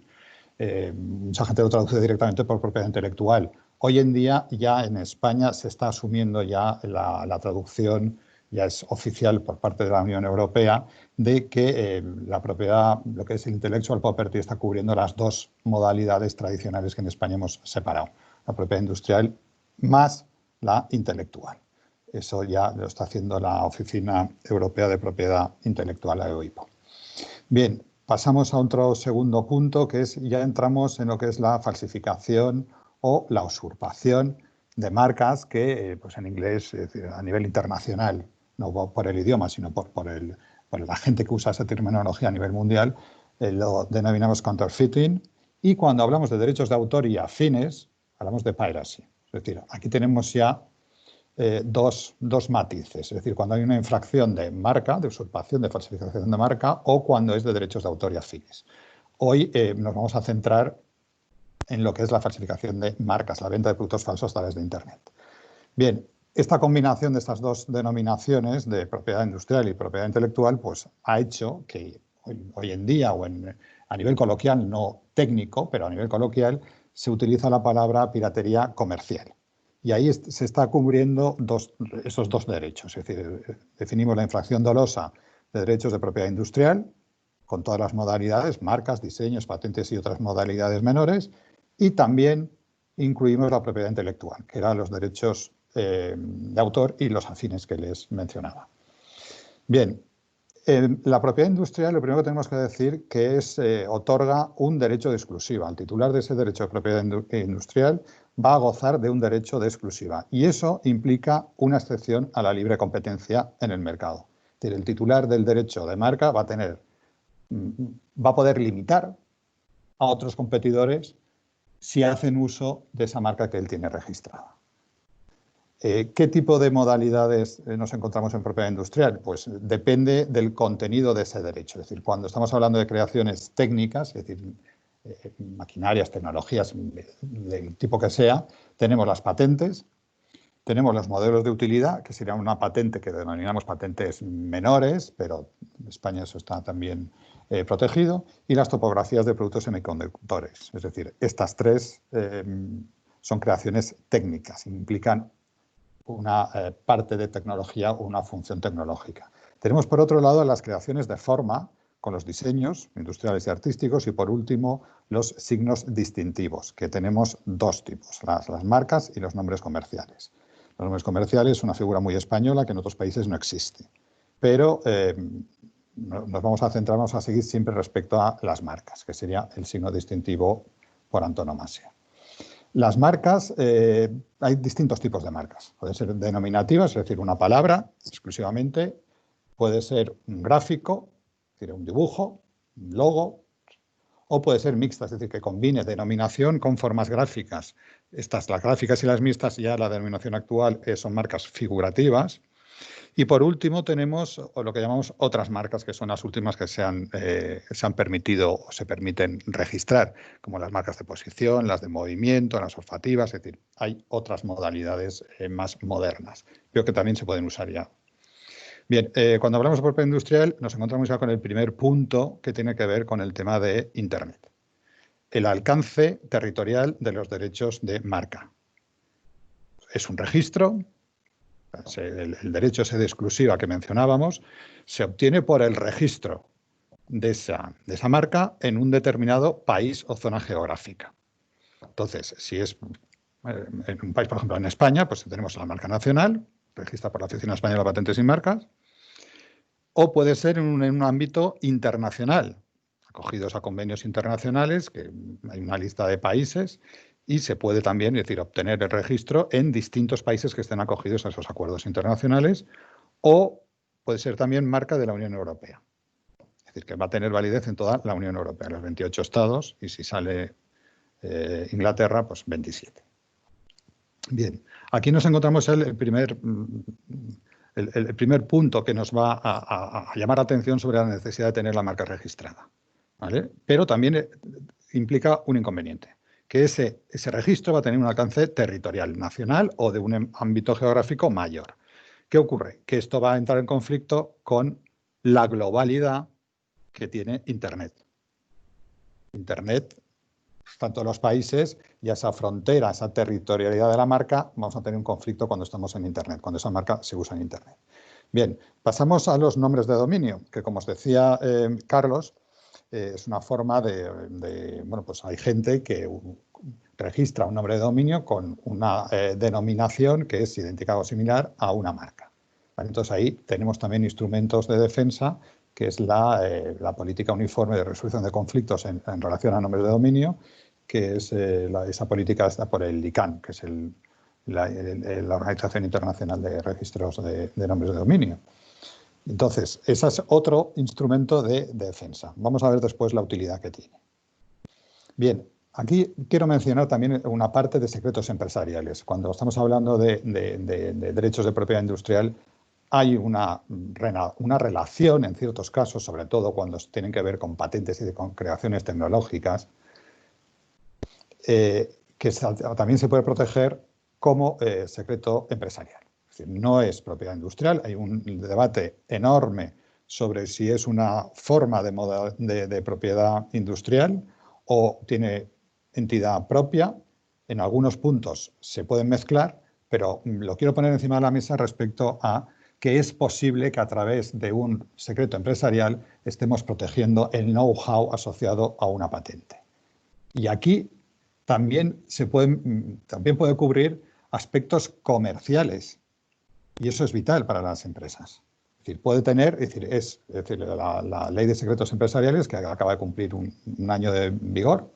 Mucha gente lo traduce directamente por propiedad intelectual. Hoy en día ya en España se está asumiendo ya la traducción, ya es oficial por parte de la Unión Europea, de que la propiedad, lo que es el intellectual property, está cubriendo las 2 modalidades tradicionales que en España hemos separado, la propiedad industrial más la intelectual. Eso ya lo está haciendo la Oficina Europea de Propiedad Intelectual, la EOIPO. Bien, pasamos a otro segundo punto, que es ya entramos en lo que es la falsificación o la usurpación de marcas que, pues en inglés, es decir, a nivel internacional, no por el idioma, sino por la gente que usa esa terminología a nivel mundial, lo denominamos counterfeiting. Y cuando hablamos de derechos de autor y afines, hablamos de piracy. Es decir, aquí tenemos ya dos matices, es decir, cuando hay una infracción de marca, de usurpación, de falsificación de marca, o cuando es de derechos de autor y afines. Hoy nos vamos a centrar en lo que es la falsificación de marcas, la venta de productos falsos a través de Internet. Bien, esta combinación de estas 2 denominaciones de propiedad industrial y propiedad intelectual, pues ha hecho que hoy en día, o a nivel coloquial, no técnico, pero a nivel coloquial, se utiliza la palabra piratería comercial. Y ahí se está cubriendo esos dos derechos. Es decir, definimos la infracción dolosa de derechos de propiedad industrial, con todas las modalidades, marcas, diseños, patentes y otras modalidades menores, y también incluimos la propiedad intelectual, que eran los derechos de autor y los afines que les mencionaba. Bien, la propiedad industrial, lo primero que tenemos que decir que otorga un derecho de exclusiva. El titular de ese derecho de propiedad industrial va a gozar de un derecho de exclusiva y eso implica una excepción a la libre competencia en el mercado. Es decir, el titular del derecho de marca va a poder limitar a otros competidores si hacen uso de esa marca que él tiene registrada. ¿Qué tipo de modalidades nos encontramos en propiedad industrial? Pues depende del contenido de ese derecho. Es decir, cuando estamos hablando de creaciones técnicas, es decir, maquinarias, tecnologías, del tipo que sea, tenemos las patentes, tenemos los modelos de utilidad, que sería una patente que denominamos patentes menores, pero en España eso está también protegido, y las topografías de productos semiconductores. Es decir, estas tres son creaciones técnicas, implican una parte de tecnología o una función tecnológica. Tenemos, por otro lado, las creaciones de forma, con los diseños industriales y artísticos, y, por último, los signos distintivos, que tenemos dos tipos, las marcas y los nombres comerciales. Los nombres comerciales es una figura muy española que en otros países no existe, pero nos vamos a centrar, vamos a seguir siempre respecto a las marcas, que sería el signo distintivo por antonomasia. Las marcas, hay distintos tipos de marcas. Pueden ser denominativas, es decir, una palabra exclusivamente. Puede ser un gráfico, es decir, un dibujo, un logo. O puede ser mixta, es decir, que combine denominación con formas gráficas. Las gráficas y las mixtas, ya la denominación actual son marcas figurativas. Y por último tenemos lo que llamamos otras marcas, que son las últimas que se han permitido o se permiten registrar, como las marcas de posición, las de movimiento, las olfativas, es decir, hay otras modalidades más modernas, pero que también se pueden usar ya. Bien, cuando hablamos de propiedad industrial nos encontramos ya con el primer punto que tiene que ver con el tema de Internet. El alcance territorial de los derechos de marca. Es un registro. El derecho ese de exclusiva que mencionábamos se obtiene por el registro de esa marca en un determinado país o zona geográfica. Entonces, si es en un país, por ejemplo, en España, pues tenemos la marca nacional, registrada por la Oficina Española de Patentes y Marcas, o puede ser en un ámbito internacional, acogidos a convenios internacionales, que hay una lista de países, y se puede también, es decir, obtener el registro en distintos países que estén acogidos a esos acuerdos internacionales, o puede ser también marca de la Unión Europea. Es decir, que va a tener validez en toda la Unión Europea, los 28 estados, y si sale Inglaterra, pues 27. Bien, aquí nos encontramos el primer punto que nos va a llamar la atención sobre la necesidad de tener la marca registrada, ¿vale? Pero también implica un inconveniente, que ese registro va a tener un alcance territorial, nacional o de un ámbito geográfico mayor. ¿Qué ocurre? Que esto va a entrar en conflicto con la globalidad que tiene Internet. Internet, tanto los países y esa frontera, esa territorialidad de la marca, vamos a tener un conflicto cuando estamos en Internet, cuando esa marca se usa en Internet. Bien, pasamos a los nombres de dominio, que como os decía Carlos, es una forma bueno, pues hay gente que registra un nombre de dominio con una denominación que es idéntica o similar a una marca. ¿Vale? Entonces ahí tenemos también instrumentos de defensa, que es la política uniforme de resolución de conflictos en relación a nombres de dominio, que es esa política está por el ICANN, que es la Organización Internacional de Registros de Nombres de Dominio. Entonces, ese es otro instrumento de defensa. Vamos a ver después la utilidad que tiene. Bien, aquí quiero mencionar también una parte de secretos empresariales. Cuando estamos hablando de derechos de propiedad industrial, hay una relación, en ciertos casos, sobre todo cuando tienen que ver con patentes y con creaciones tecnológicas, que también se puede proteger como secreto empresarial. Es decir, no es propiedad industrial, hay un debate enorme sobre si es una forma de propiedad industrial o tiene entidad propia. En algunos puntos se pueden mezclar, pero lo quiero poner encima de la mesa respecto a que es posible que a través de un secreto empresarial estemos protegiendo el know-how asociado a una patente. Y aquí también puede cubrir aspectos comerciales, y eso es vital para las empresas. Es decir, puede tener, la Ley de Secretos Empresariales, que acaba de cumplir un año de vigor,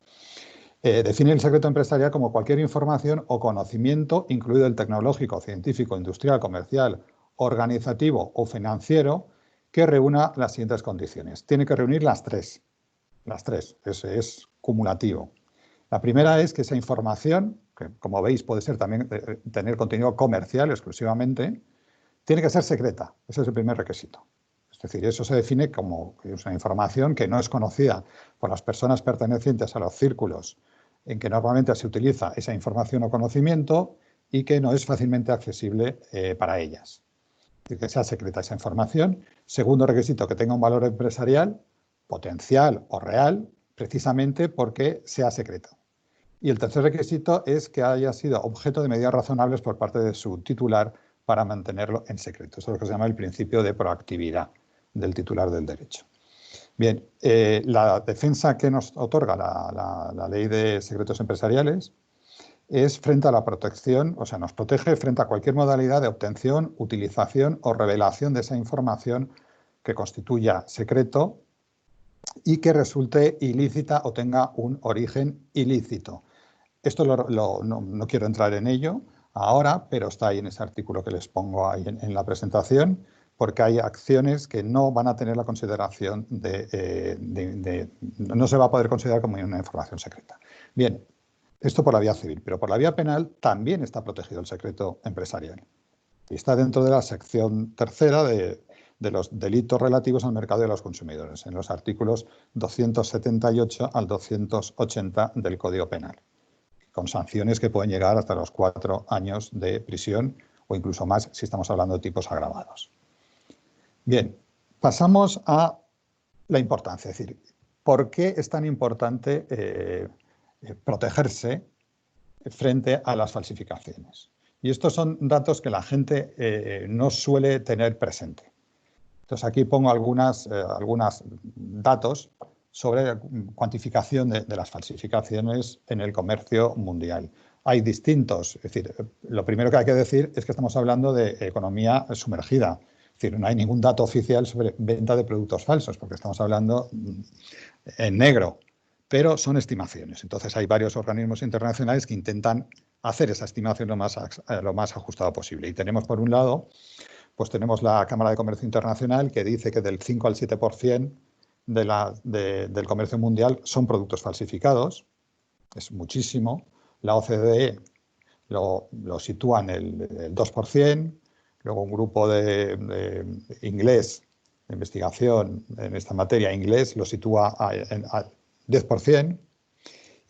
define el secreto empresarial como cualquier información o conocimiento, incluido el tecnológico, científico, industrial, comercial, organizativo o financiero, que reúna las siguientes condiciones. Tiene que reunir las tres. Ese es cumulativo. La primera es que esa información, que como veis puede ser también tener contenido comercial exclusivamente, tiene que ser secreta. Ese es el primer requisito. Es decir, eso se define como una información que no es conocida por las personas pertenecientes a los círculos en que normalmente se utiliza esa información o conocimiento y que no es fácilmente accesible para ellas. Es decir, que sea secreta esa información. Segundo requisito, que tenga un valor empresarial, potencial o real, precisamente porque sea secreta. Y el tercer requisito es que haya sido objeto de medidas razonables por parte de su titular para mantenerlo en secreto. Eso es lo que se llama el principio de proactividad del titular del derecho. Bien, la defensa que nos otorga la Ley de Secretos Empresariales es frente a la protección, o sea, nos protege frente a cualquier modalidad de obtención, utilización o revelación de esa información que constituya secreto y que resulte ilícita o tenga un origen ilícito. Esto no quiero entrar en ello ahora, pero está ahí en ese artículo que les pongo ahí en la presentación, porque hay acciones que no van a tener la consideración no se va a poder considerar como una información secreta. Bien, esto por la vía civil, pero por la vía penal también está protegido el secreto empresarial. Y está dentro de la sección tercera de los delitos relativos al mercado de los consumidores, en los artículos 278 al 280 del Código Penal, con sanciones que pueden llegar hasta los 4 años de prisión o incluso más si estamos hablando de tipos agravados. Bien, pasamos a la importancia, es decir, ¿por qué es tan importante protegerse frente a las falsificaciones? Y estos son datos que la gente no suele tener presente. Entonces aquí pongo algunos datos sobre cuantificación de las falsificaciones en el comercio mundial. Hay distintos, es decir, lo primero que hay que decir es que estamos hablando de economía sumergida. Es decir, no hay ningún dato oficial sobre venta de productos falsos, porque estamos hablando en negro, pero son estimaciones. Entonces hay varios organismos internacionales que intentan hacer esa estimación lo más ajustada posible. Y tenemos por un lado, pues tenemos la Cámara de Comercio Internacional que dice que del 5 al 7% del comercio mundial son productos falsificados, es muchísimo. La OCDE lo sitúa en el 2%, luego un grupo de inglés de investigación en esta materia, inglés, lo sitúa al 10%,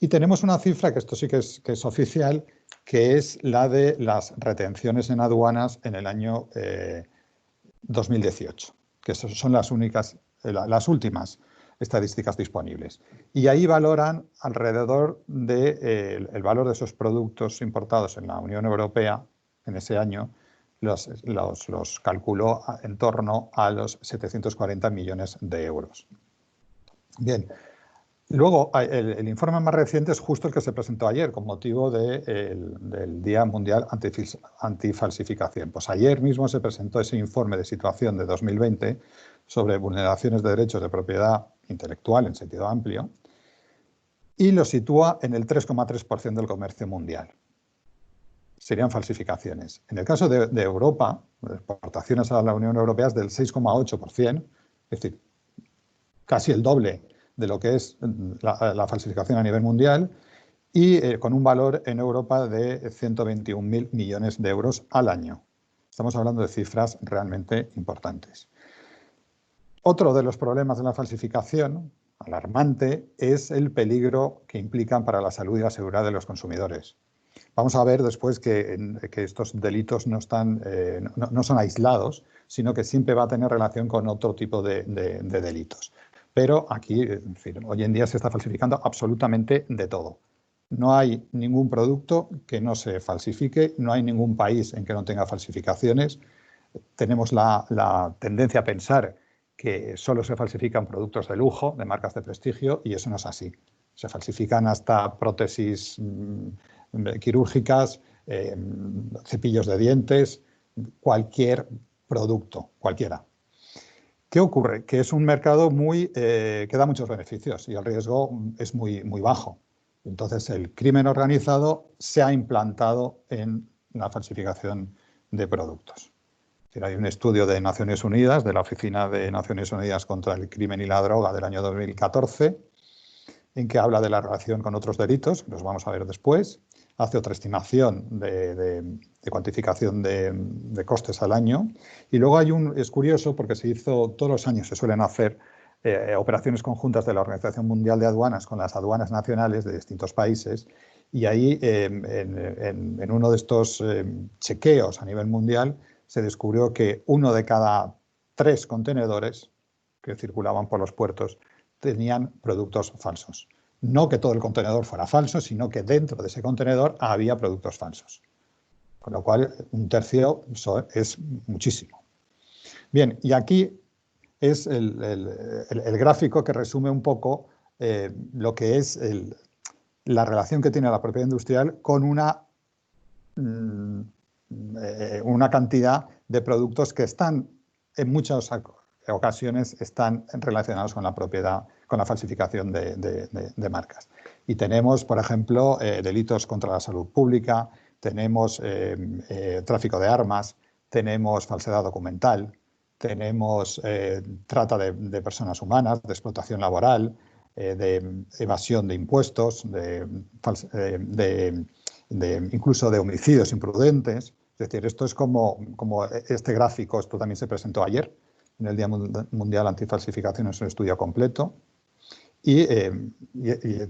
y tenemos una cifra que esto sí que es oficial, que es la de las retenciones en aduanas en el año 2018, que son las últimas estadísticas disponibles. Y ahí valoran alrededor del valor de esos productos importados en la Unión Europea en ese año, los calculó en torno a los 740 millones de euros. Bien, luego el informe más reciente es justo el que se presentó ayer con motivo del Día Mundial Antifalsificación. Pues ayer mismo se presentó ese informe de situación de 2020 sobre vulneraciones de derechos de propiedad intelectual en sentido amplio y lo sitúa en el 3,3% del comercio mundial. Serían falsificaciones. En el caso de Europa, las exportaciones a la Unión Europea es del 6,8%, es decir, casi el doble de lo que es la falsificación a nivel mundial y con un valor en Europa de 121.000 millones de euros al año. Estamos hablando de cifras realmente importantes. Otro de los problemas de la falsificación, alarmante, es el peligro que implican para la salud y la seguridad de los consumidores. Vamos a ver después que estos delitos no son aislados, sino que siempre va a tener relación con otro tipo de delitos. Pero aquí, en fin, hoy en día se está falsificando absolutamente de todo. No hay ningún producto que no se falsifique, no hay ningún país en que no tenga falsificaciones. Tenemos la tendencia a pensar que solo se falsifican productos de lujo, de marcas de prestigio, y eso no es así. Se falsifican hasta prótesis quirúrgicas, cepillos de dientes, cualquier producto, cualquiera. ¿Qué ocurre? Que es un mercado que da muchos beneficios y el riesgo es muy bajo. Entonces, el crimen organizado se ha implantado en la falsificación de productos. Hay un estudio de Naciones Unidas, de la Oficina de Naciones Unidas contra el Crimen y la Droga del año 2014, en que habla de la relación con otros delitos, que los vamos a ver después. Hace otra estimación de cuantificación de costes al año. Y luego es curioso porque todos los años se suelen hacer operaciones conjuntas de la Organización Mundial de Aduanas con las aduanas nacionales de distintos países. Y ahí, en uno de estos chequeos a nivel mundial, se descubrió que 1 de cada 3 contenedores que circulaban por los puertos tenían productos falsos. No que todo el contenedor fuera falso, sino que dentro de ese contenedor había productos falsos. Con lo cual, 1/3 es muchísimo. Bien, y aquí es el gráfico que resume un poco lo que es la relación que tiene la propiedad industrial con una cantidad de productos que están, en muchas ocasiones, están relacionados con la propiedad, con la falsificación de marcas. Y tenemos, por ejemplo, delitos contra la salud pública, tenemos tráfico de armas, tenemos falsedad documental, tenemos trata de personas humanas, de explotación laboral, de evasión de impuestos, incluso de homicidios imprudentes. Es decir, esto es como este gráfico, esto también se presentó ayer en el Día Mundial Antifalsificación, es un estudio completo. Y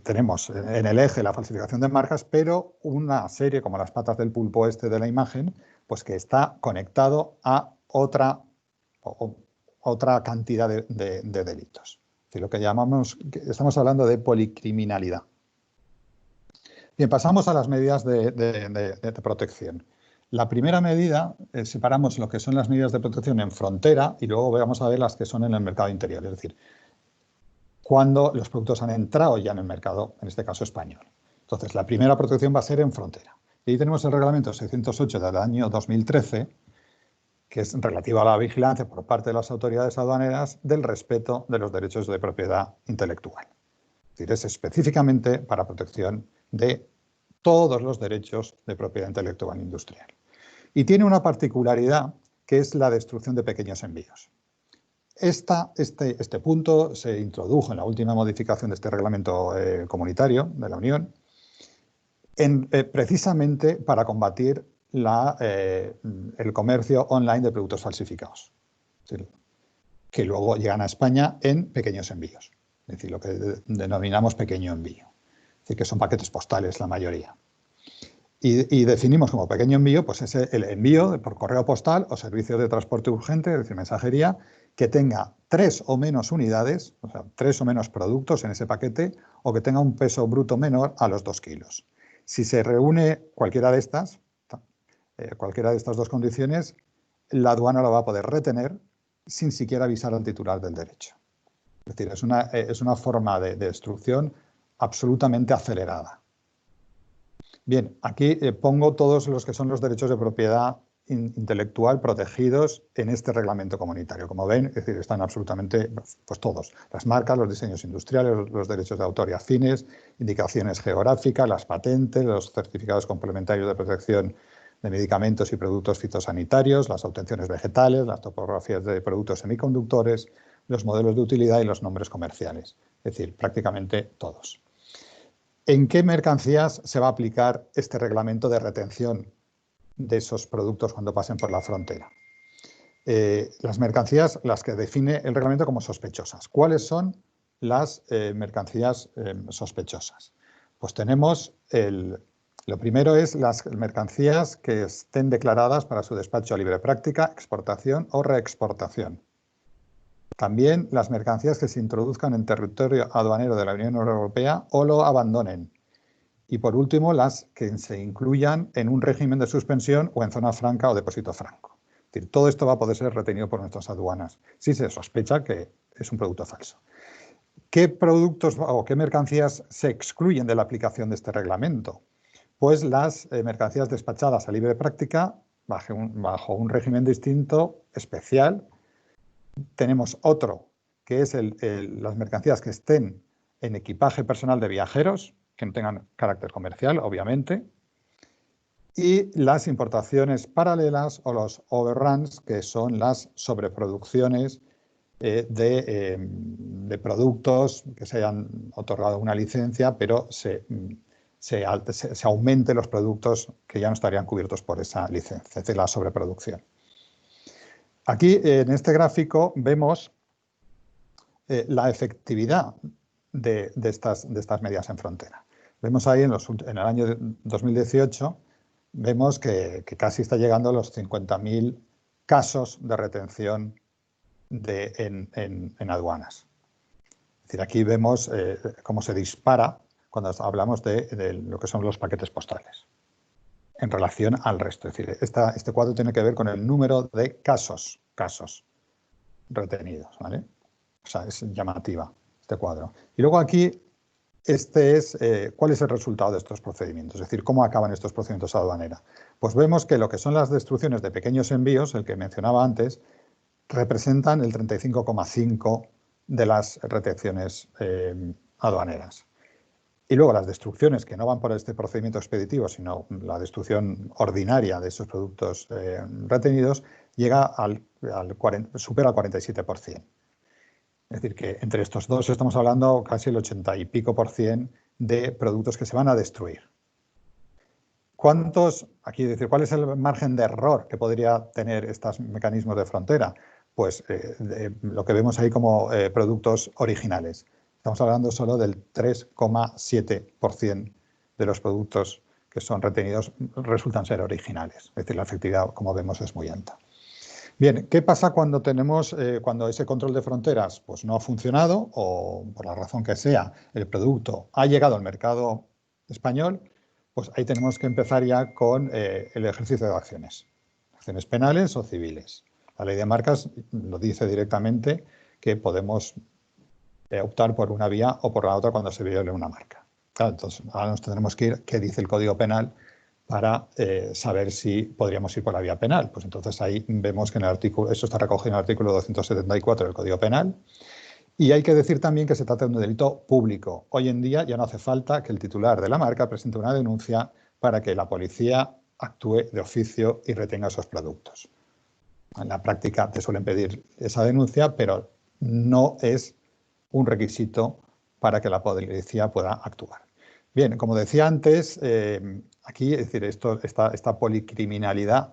tenemos en el eje la falsificación de marcas, pero una serie como las patas del pulpo de la imagen, pues que está conectado a otra cantidad de delitos. Es decir, lo que estamos hablando de policriminalidad. Bien, pasamos a las medidas de protección. La primera medida, separamos lo que son las medidas de protección en frontera y luego vamos a ver las que son en el mercado interior, es decir, cuando los productos han entrado ya en el mercado, en este caso español. Entonces, la primera protección va a ser en frontera. Y ahí tenemos el reglamento 608 del año 2013, que es relativo a la vigilancia por parte de las autoridades aduaneras del respeto de los derechos de propiedad intelectual. Es decir, es específicamente para protección de todos los derechos de propiedad intelectual industrial. Y tiene una particularidad que es la destrucción de pequeños envíos. Este punto se introdujo en la última modificación de este reglamento comunitario de la Unión precisamente para combatir el comercio online de productos falsificados, que luego llegan a España en pequeños envíos, es decir, lo que denominamos pequeño envío, es decir, que son paquetes postales la mayoría. Y definimos como pequeño envío pues el envío por correo postal o servicios de transporte urgente, es decir, mensajería, que tenga 3 o menos unidades, o sea, 3 o menos productos en ese paquete, o que tenga un peso bruto menor a los 2 kilos. Si se reúne cualquiera de estas dos condiciones, la aduana lo va a poder retener sin siquiera avisar al titular del derecho. Es decir, es una forma de destrucción absolutamente acelerada. Bien, aquí pongo todos los que son los derechos de propiedad intelectual protegidos en este reglamento comunitario. Como ven, es decir, están absolutamente pues todos. Las marcas, los diseños industriales, los derechos de autor y afines, indicaciones geográficas, las patentes, los certificados complementarios de protección de medicamentos y productos fitosanitarios, las obtenciones vegetales, las topografías de productos semiconductores, los modelos de utilidad y los nombres comerciales. Es decir, prácticamente todos. ¿En qué mercancías se va a aplicar este reglamento de retención de esos productos cuando pasen por la frontera? Las mercancías, las que define el reglamento como sospechosas. ¿Cuáles son las mercancías sospechosas? Pues tenemos lo primero es las mercancías que estén declaradas para su despacho a libre práctica, exportación o reexportación. También las mercancías que se introduzcan en territorio aduanero de la Unión Europea o lo abandonen. Y por último, las que se incluyan en un régimen de suspensión o en zona franca o depósito franco. Es decir, todo esto va a poder ser retenido por nuestras aduanas si se sospecha que es un producto falso. ¿Qué productos o qué mercancías se excluyen de la aplicación de este reglamento? Pues las mercancías despachadas a libre práctica bajo un régimen distinto, especial. Tenemos otro, que es las mercancías que estén en equipaje personal de viajeros, que no tengan carácter comercial, obviamente, y las importaciones paralelas o los overruns, que son las sobreproducciones de productos que se hayan otorgado una licencia, pero se aumente los productos que ya no estarían cubiertos por esa licencia, es decir, la sobreproducción. Aquí, en este gráfico, vemos la efectividad de estas medidas en frontera. Vemos ahí en el año 2018, vemos que casi está llegando a los 50.000 casos de retención en aduanas. Es decir, aquí vemos cómo se dispara cuando hablamos de lo que son los paquetes postales en relación al resto. Es decir, este cuadro tiene que ver con el número de casos retenidos, ¿vale? O sea, es llamativa este cuadro. Y luego aquí, ¿cuál es el resultado de estos procedimientos? Es decir, ¿cómo acaban estos procedimientos aduaneros? Pues vemos que lo que son las destrucciones de pequeños envíos, el que mencionaba antes, representan el 35,5% de las retenciones aduaneras. Y luego las destrucciones que no van por este procedimiento expeditivo, sino la destrucción ordinaria de esos productos retenidos, supera el 47%. Es decir, que entre estos dos estamos hablando casi el 80 y pico % de productos que se van a destruir. ¿Cuál es el margen de error que podría tener estos mecanismos de frontera? Pues lo que vemos ahí como productos originales. Estamos hablando solo del 3,7% de los productos que son retenidos resultan ser originales. Es decir, la efectividad, como vemos, es muy alta. Bien, ¿qué pasa cuando cuando ese control de fronteras pues, no ha funcionado o, por la razón que sea, el producto ha llegado al mercado español? Pues ahí tenemos que empezar ya con el ejercicio de acciones penales o civiles. La ley de marcas lo dice directamente que podemos optar por una vía o por la otra cuando se viole una marca. Claro, entonces ahora nos tendremos que ir, ¿qué dice el Código Penal? Para saber si podríamos ir por la vía penal. Pues entonces ahí vemos que eso está recogido en el artículo 274 del Código Penal. Y hay que decir también que se trata de un delito público. Hoy en día ya no hace falta que el titular de la marca presente una denuncia para que la policía actúe de oficio y retenga esos productos. En la práctica te suelen pedir esa denuncia, pero no es un requisito para que la policía pueda actuar. Bien, como decía antes, aquí, es decir, esta policriminalidad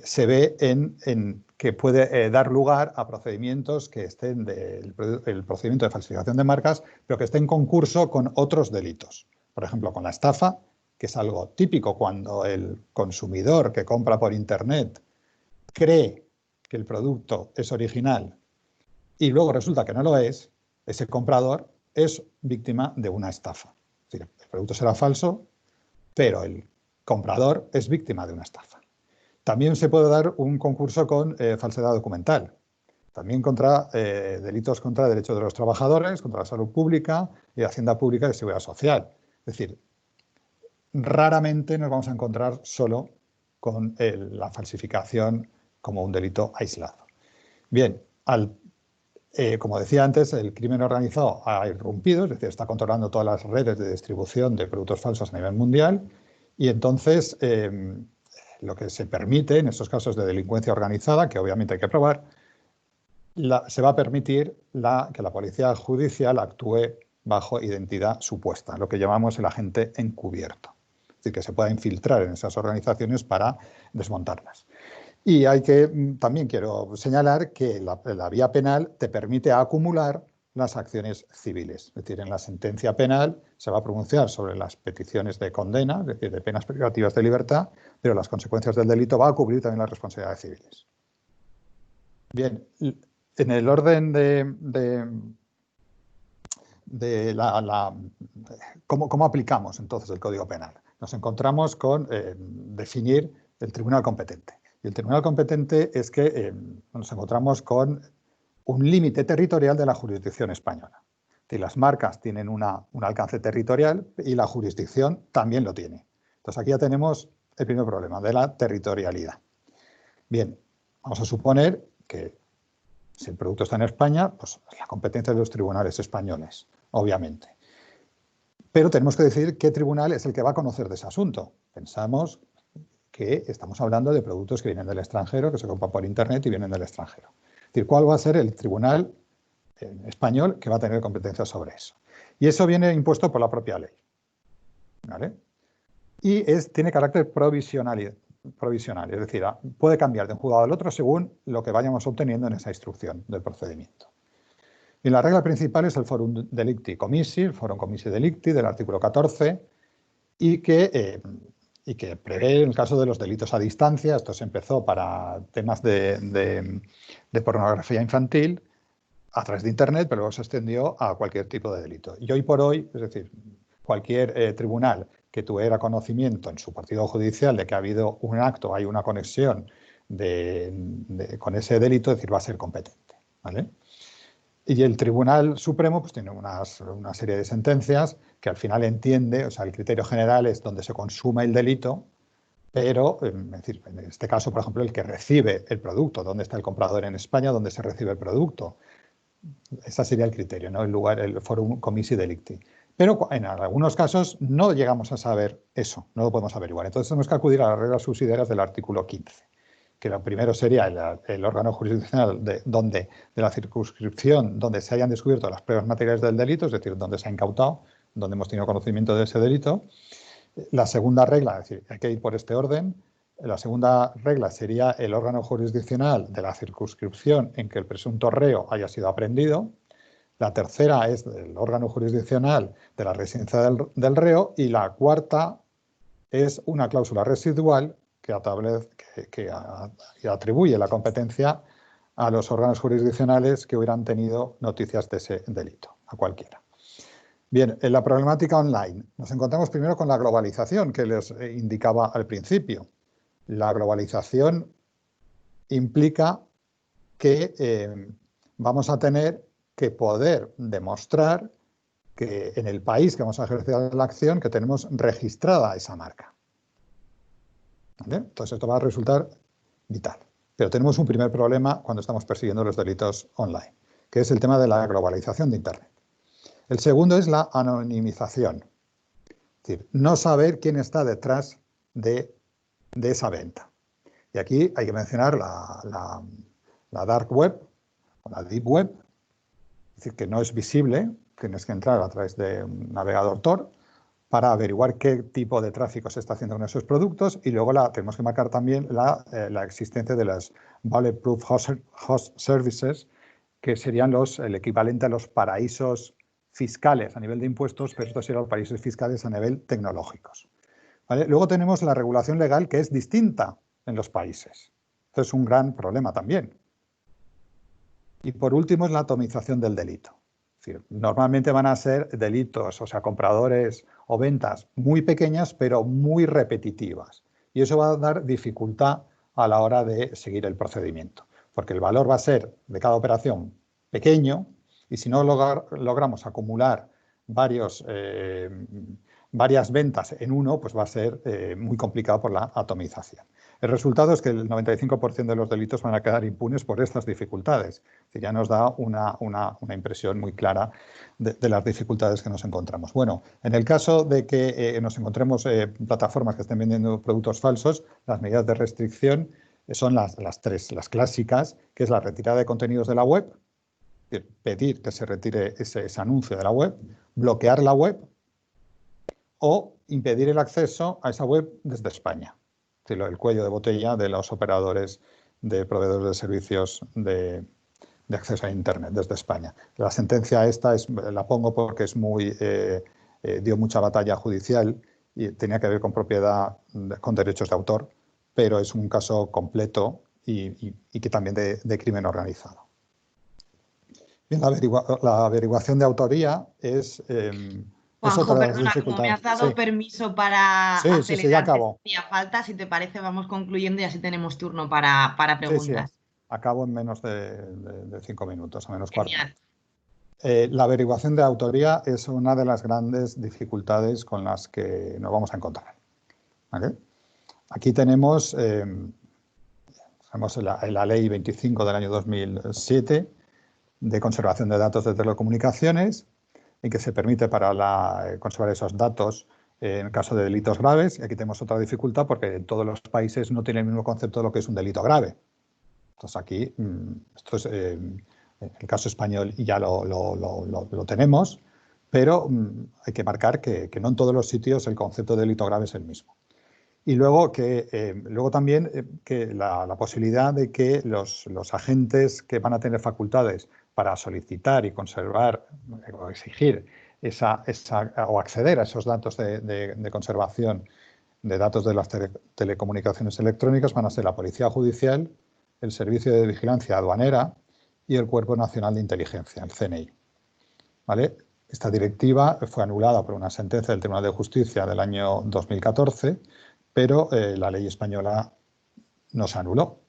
se ve en que puede dar lugar a procedimientos que estén el procedimiento de falsificación de marcas, pero que estén en concurso con otros delitos. Por ejemplo, con la estafa, que es algo típico cuando el consumidor que compra por Internet cree que el producto es original y luego resulta que no lo es, ese comprador es víctima de una estafa. Es decir, el producto será falso, pero el comprador es víctima de una estafa. También se puede dar un concurso con falsedad documental. También contra delitos contra derechos de los trabajadores, contra la salud pública y Hacienda Pública y Seguridad Social. Es decir, raramente nos vamos a encontrar solo con la falsificación como un delito aislado. Bien, como decía antes, el crimen organizado ha irrumpido, es decir, está controlando todas las redes de distribución de productos falsos a nivel mundial y entonces lo que se permite en estos casos de delincuencia organizada, que obviamente hay que probar, se va a permitir que la policía judicial actúe bajo identidad supuesta, lo que llamamos el agente encubierto. Es decir, que se pueda infiltrar en esas organizaciones para desmontarlas. Y también quiero señalar que la vía penal te permite acumular las acciones civiles. Es decir, en la sentencia penal se va a pronunciar sobre las peticiones de condena, es decir, de penas privativas de libertad, pero las consecuencias del delito va a cubrir también las responsabilidades civiles. Bien, en el orden ¿cómo aplicamos entonces el Código Penal? Nos encontramos con definir el tribunal competente. Y el tribunal competente es que nos encontramos con un límite territorial de la jurisdicción española. Y las marcas tienen un alcance territorial y la jurisdicción también lo tiene. Entonces aquí ya tenemos el primer problema de la territorialidad. Bien, vamos a suponer que si el producto está en España, pues la competencia de los tribunales españoles, obviamente. Pero tenemos que decir qué tribunal es el que va a conocer de ese asunto. Pensamos que estamos hablando de productos que vienen del extranjero, que se compran por Internet y vienen del extranjero. Es decir, ¿cuál va a ser el tribunal español que va a tener competencia sobre eso? Y eso viene impuesto por la propia ley, ¿vale? Y tiene carácter provisional, es decir, puede cambiar de un juzgado al otro según lo que vayamos obteniendo en esa instrucción del procedimiento. Y la regla principal es el forum delicti commissi, el forum commissi delicti del artículo 14, y que prevé en el caso de los delitos a distancia. Esto se empezó para temas de pornografía infantil a través de Internet, pero luego se extendió a cualquier tipo de delito. Y hoy por hoy, es decir, cualquier tribunal que tuviera conocimiento en su partido judicial de que ha habido un acto, hay una conexión con ese delito, es decir, va a ser competente, ¿vale? Y el Tribunal Supremo pues tiene una serie de sentencias que al final entiende, o sea, el criterio general es donde se consuma el delito, pero es decir, en este caso, por ejemplo, el que recibe el producto, dónde está el comprador en España, dónde se recibe el producto. Ese sería el criterio, ¿no? El forum commissi delicti. Pero en algunos casos no llegamos a saber eso, no lo podemos averiguar. Entonces tenemos que acudir a las reglas subsidiarias del artículo 15. Que lo primero sería el órgano jurisdiccional de la circunscripción donde se hayan descubierto las pruebas materiales del delito, es decir, donde se ha incautado, donde hemos tenido conocimiento de ese delito. La segunda regla, es decir, hay que ir por este orden. La segunda regla sería el órgano jurisdiccional de la circunscripción en que el presunto reo haya sido aprehendido. La tercera es el órgano jurisdiccional de la residencia del reo. Y la cuarta es una cláusula residual que atribuye la competencia a los órganos jurisdiccionales que hubieran tenido noticias de ese delito, a cualquiera. Bien, en la problemática online nos encontramos primero con la globalización que les indicaba al principio. La globalización implica que vamos a tener que poder demostrar que en el país que vamos a ejercer la acción que tenemos registrada esa marca. ¿Vale? Entonces esto va a resultar vital. Pero tenemos un primer problema cuando estamos persiguiendo los delitos online, que es el tema de la globalización de Internet. El segundo es la anonimización. Es decir, no saber quién está detrás de esa venta. Y aquí hay que mencionar la dark web o la deep web. Es decir, que no es visible, tienes que entrar a través de un navegador Tor para averiguar qué tipo de tráfico se está haciendo con esos productos, y luego tenemos que marcar también la existencia de las Bulletproof Host Services, que serían el equivalente a los paraísos fiscales a nivel de impuestos, pero estos serían los paraísos fiscales a nivel tecnológicos. ¿Vale? Luego tenemos la regulación legal, que es distinta en los países. Esto es un gran problema también. Y por último es la atomización del delito. Es decir, normalmente van a ser delitos, o sea, compradores o ventas muy pequeñas, pero muy repetitivas. Y eso va a dar dificultad a la hora de seguir el procedimiento, porque el valor va a ser de cada operación pequeño, y si no logramos acumular varias ventas en uno, pues va a ser muy complicado por la atomización. El resultado es que el 95% de los delitos van a quedar impunes por estas dificultades. Que ya nos da una impresión muy clara de las dificultades que nos encontramos. Bueno, en el caso de que nos encontremos plataformas que estén vendiendo productos falsos, las medidas de restricción son las clásicas, que es la retirada de contenidos de la web, pedir que se retire ese anuncio de la web, bloquear la web o impedir el acceso a esa web desde España. El cuello de botella de los operadores de proveedores de servicios de acceso a Internet desde España. La sentencia esta la pongo porque dio mucha batalla judicial y tenía que ver con propiedad, con derechos de autor, pero es un caso completo y que también de crimen organizado. Bien, la averiguación de autoría es Juanjo, otra de las perdona, como me has dificultades. dado Sí. permiso para Sí, ya acelerar, acabo. si hacía falta, si te parece, vamos concluyendo y así tenemos turno para preguntas. Sí. Acabo en menos de 5 minutos, a menos cuarto. Genial. La averiguación de autoría es una de las grandes dificultades con las que nos vamos a encontrar. ¿Vale? Aquí tenemos la Ley 25 del año 2007 de conservación de datos de telecomunicaciones, en que se permite para conservar esos datos en caso de delitos graves. Y aquí tenemos otra dificultad porque en todos los países no tienen el mismo concepto de lo que es un delito grave. Entonces aquí, esto es el caso español y ya lo tenemos, pero hay que marcar que no en todos los sitios el concepto de delito grave es el mismo. Y luego también que la posibilidad de que los agentes que van a tener facultades para solicitar y conservar o exigir o acceder a esos datos de conservación de datos de las telecomunicaciones electrónicas van a ser la Policía Judicial, el Servicio de Vigilancia Aduanera y el Cuerpo Nacional de Inteligencia, el CNI. ¿Vale? Esta directiva fue anulada por una sentencia del Tribunal de Justicia del año 2014, pero la ley española no se anuló.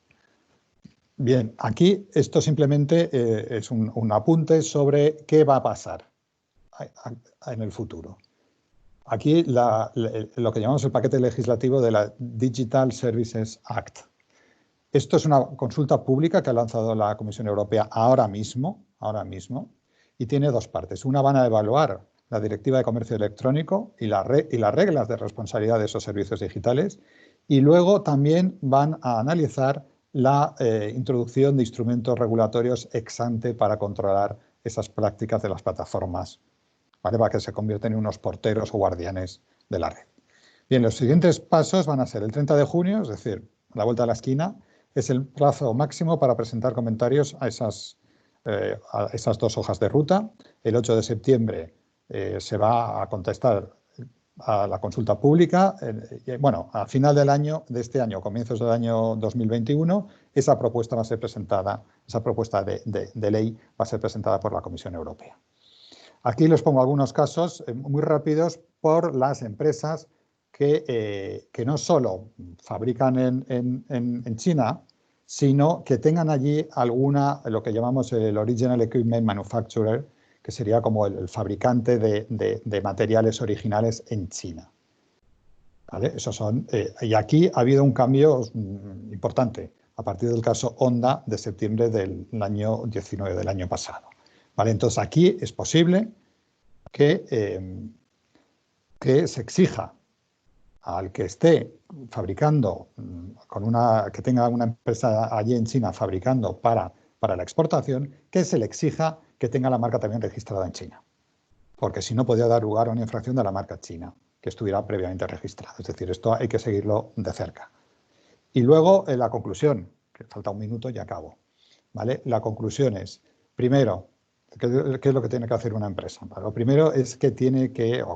Bien, aquí esto simplemente es un apunte sobre qué va a pasar en el futuro. Aquí lo que llamamos el paquete legislativo de la Digital Services Act. Esto es una consulta pública que ha lanzado la Comisión Europea ahora mismo, y tiene dos partes. Una, van a evaluar la Directiva de Comercio Electrónico y las reglas de responsabilidad de esos servicios digitales, y luego también van a analizar la introducción de instrumentos regulatorios ex ante para controlar esas prácticas de las plataformas, ¿vale? Para que se conviertan en unos porteros o guardianes de la red. Bien, los siguientes pasos van a ser el 30 de junio, es decir, a la vuelta de la esquina, es el plazo máximo para presentar comentarios a esas 2 hojas de ruta. El 8 de septiembre se va a contestar a la consulta pública. Bueno, a final de este año, comienzos del año 2021, esa propuesta va a ser presentada, esa propuesta de ley va a ser presentada por la Comisión Europea. Aquí les pongo algunos casos muy rápidos por las empresas que no solo fabrican en China, sino que tengan allí lo que llamamos el Original Equipment Manufacturer, que sería como el fabricante de materiales originales en China. ¿Vale? Esos son, y aquí ha habido un cambio importante a partir del caso Honda de septiembre del año 19, del año pasado. ¿Vale? Entonces aquí es posible que se exija al que esté fabricando, que tenga una empresa allí en China fabricando para la exportación, que se le exija que tenga la marca también registrada en China. Porque si no, podría dar lugar a una infracción de la marca china, que estuviera previamente registrada. Es decir, esto hay que seguirlo de cerca. Y luego, la conclusión, que falta un minuto y acabo. ¿Vale? La conclusión es, primero, ¿qué es lo que tiene que hacer una empresa? Lo primero es que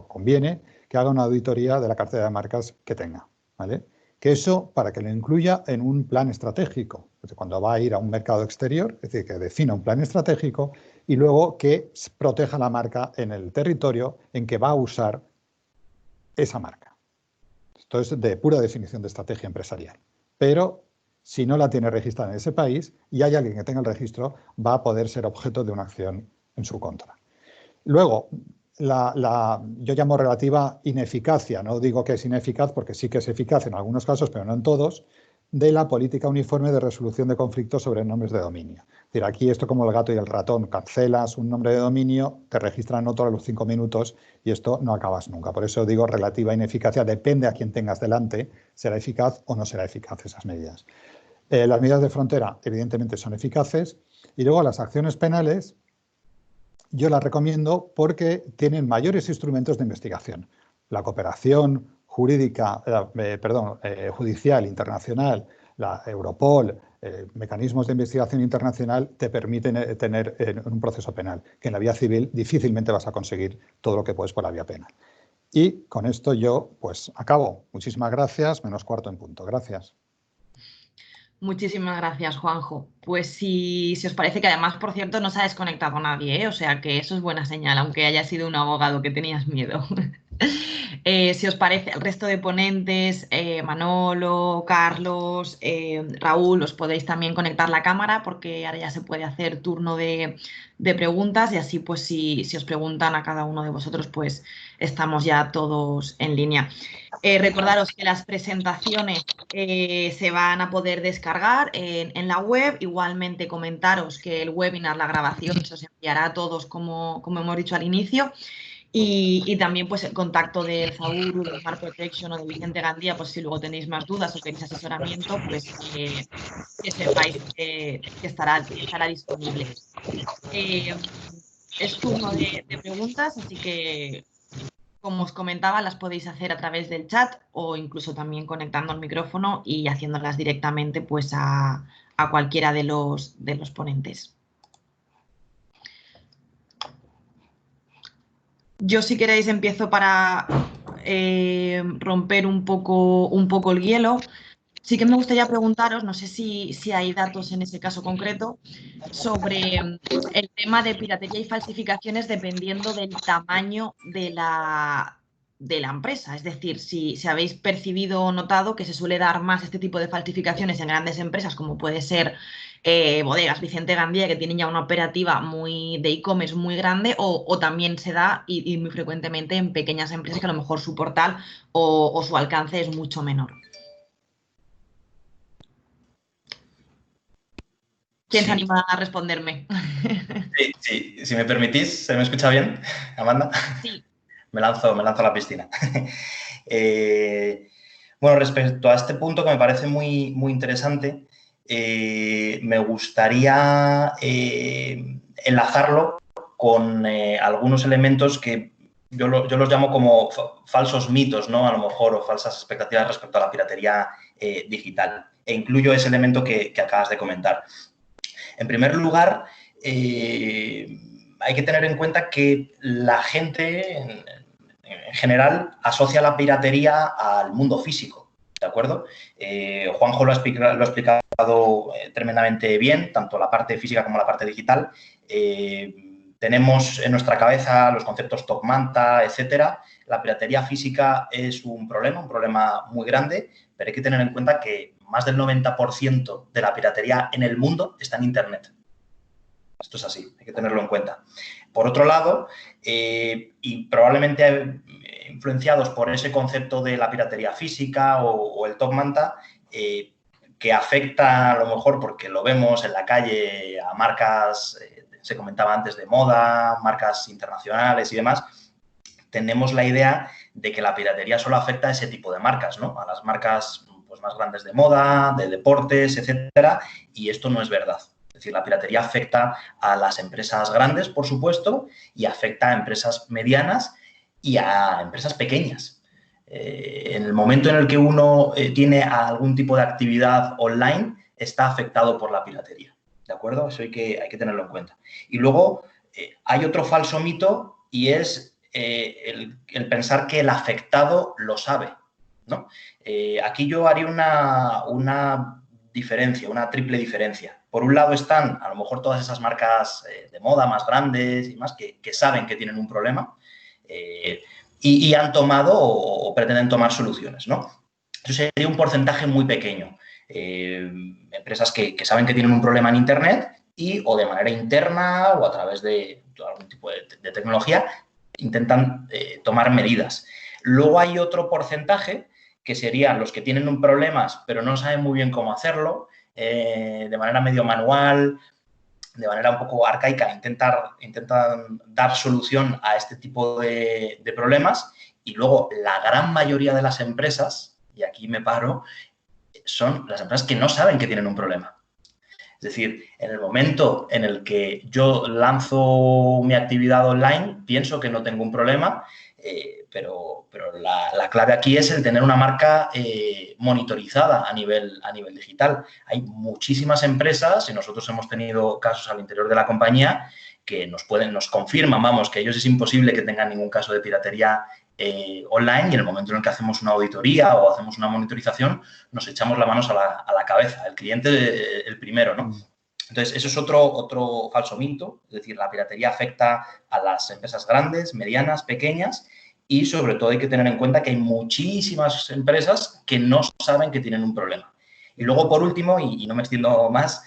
conviene que haga una auditoría de la cartera de marcas que tenga, ¿vale? Que eso, para que lo incluya en un plan estratégico, cuando va a ir a un mercado exterior, es decir, que defina un plan estratégico y luego que proteja la marca en el territorio en que va a usar esa marca. Esto es de pura definición de estrategia empresarial. Pero si no la tiene registrada en ese país y hay alguien que tenga el registro, va a poder ser objeto de una acción en su contra. Luego, yo llamo relativa ineficacia, no digo que es ineficaz porque sí que es eficaz en algunos casos, pero no en todos, de la política uniforme de resolución de conflictos sobre nombres de dominio. Es decir, aquí esto como el gato y el ratón, cancelas un nombre de dominio, te registran otro a los 5 minutos y esto no acabas nunca. Por eso digo relativa ineficacia, depende a quién tengas delante, será eficaz o no será eficaz esas medidas. Las medidas de frontera evidentemente son eficaces y luego las acciones penales yo las recomiendo porque tienen mayores instrumentos de investigación. La cooperación jurídica, judicial internacional, la Europol, mecanismos de investigación internacional te permiten tener un proceso penal, que en la vía civil difícilmente vas a conseguir todo lo que puedes por la vía penal. Y con esto yo pues acabo. Muchísimas gracias, menos cuarto en punto. Gracias. Muchísimas gracias, Juanjo. Pues si os parece, que además, por cierto, no se ha desconectado nadie, ¿eh? O sea que eso es buena señal, aunque haya sido un abogado que tenías miedo. Si os parece, el resto de ponentes, Manolo, Carlos, Raúl, os podéis también conectar la cámara, porque ahora ya se puede hacer turno de preguntas, y así pues si os preguntan a cada uno de vosotros, pues estamos ya todos en línea. Recordaros que las presentaciones se van a poder descargar en la web. Igualmente, comentaros que el webinar, la grabación, se os enviará a todos, como hemos dicho al inicio. Y también pues el contacto de Zauru, de Smart Protection o de Vicente Gandía, pues si luego tenéis más dudas o queréis asesoramiento, pues que sepáis que estará disponible. Es turno de preguntas, así que, como os comentaba, las podéis hacer a través del chat o incluso también conectando el micrófono y haciéndolas directamente pues a cualquiera de los ponentes. Yo, si queréis, empiezo para romper un poco el hielo. Sí que me gustaría preguntaros, no sé si hay datos en ese caso concreto, sobre el tema de piratería y falsificaciones dependiendo del tamaño de la empresa. Es decir, si habéis percibido o notado que se suele dar más este tipo de falsificaciones en grandes empresas, como puede ser Bodegas Vicente Gandía, que tienen ya una operativa de e-commerce muy grande, o también se da, y muy frecuentemente, en pequeñas empresas que a lo mejor su portal o su alcance es mucho menor. ¿Quién se anima a responderme? Sí, si me permitís, ¿se me escucha bien, Amanda? Sí. Me lanzo a la piscina. Bueno, respecto a este punto, que me parece muy, muy interesante, me gustaría enlazarlo con algunos elementos que yo los llamo como falsos mitos, ¿no? A lo mejor, o falsas expectativas respecto a la piratería digital. E incluyo ese elemento que acabas de comentar. En primer lugar, hay que tener en cuenta que la gente, en general, asocia la piratería al mundo físico, ¿de acuerdo? Juanjo lo ha explicado tremendamente bien, tanto la parte física como la parte digital. Tenemos en nuestra cabeza los conceptos top manta, etcétera. La piratería física es un problema muy grande, pero hay que tener en cuenta que más del 90% de la piratería en el mundo está en Internet. Esto es así, hay que tenerlo en cuenta. Por otro lado, y probablemente influenciados por ese concepto de la piratería física o el top manta, que afecta a lo mejor, porque lo vemos en la calle, a marcas, se comentaba antes, de moda, marcas internacionales y demás, tenemos la idea de que la piratería solo afecta a ese tipo de marcas, ¿no? A las marcas pues, más grandes de moda, de deportes, etcétera, y esto no es verdad. Es decir, la piratería afecta a las empresas grandes, por supuesto, y afecta a empresas medianas y a empresas pequeñas. En el momento en el que uno tiene algún tipo de actividad online, está afectado por la piratería, ¿de acuerdo? Eso hay que tenerlo en cuenta. Y luego hay otro falso mito, y es el pensar que el afectado lo sabe, ¿no? Aquí yo haría una diferencia, una triple diferencia. Por un lado están, a lo mejor, todas esas marcas de moda más grandes y más que saben que tienen un problema y han tomado o pretenden tomar soluciones, ¿no? Eso sería un porcentaje muy pequeño. Empresas que saben que tienen un problema en Internet y, o de manera interna o a través de algún tipo de tecnología, intentan tomar medidas. Luego hay otro porcentaje que serían los que tienen un problema pero no saben muy bien cómo hacerlo, de manera medio manual, de manera un poco arcaica, intentan dar solución a este tipo de problemas. Y luego la gran mayoría de las empresas, y aquí me paro, son las empresas que no saben que tienen un problema. Es decir, en el momento en el que yo lanzo mi actividad online, pienso que no tengo un problema, pero la clave aquí es el tener una marca monitorizada a nivel digital. Hay muchísimas empresas, y nosotros hemos tenido casos al interior de la compañía, que nos confirman, vamos, que ellos es imposible que tengan ningún caso de piratería online, y en el momento en el que hacemos una auditoría o hacemos una monitorización, nos echamos las manos a la cabeza, el cliente el primero, ¿no? Entonces, eso es otro falso mito, es decir, la piratería afecta a las empresas grandes, medianas, pequeñas, y sobre todo hay que tener en cuenta que hay muchísimas empresas que no saben que tienen un problema. Y luego, por último, y no me extiendo más,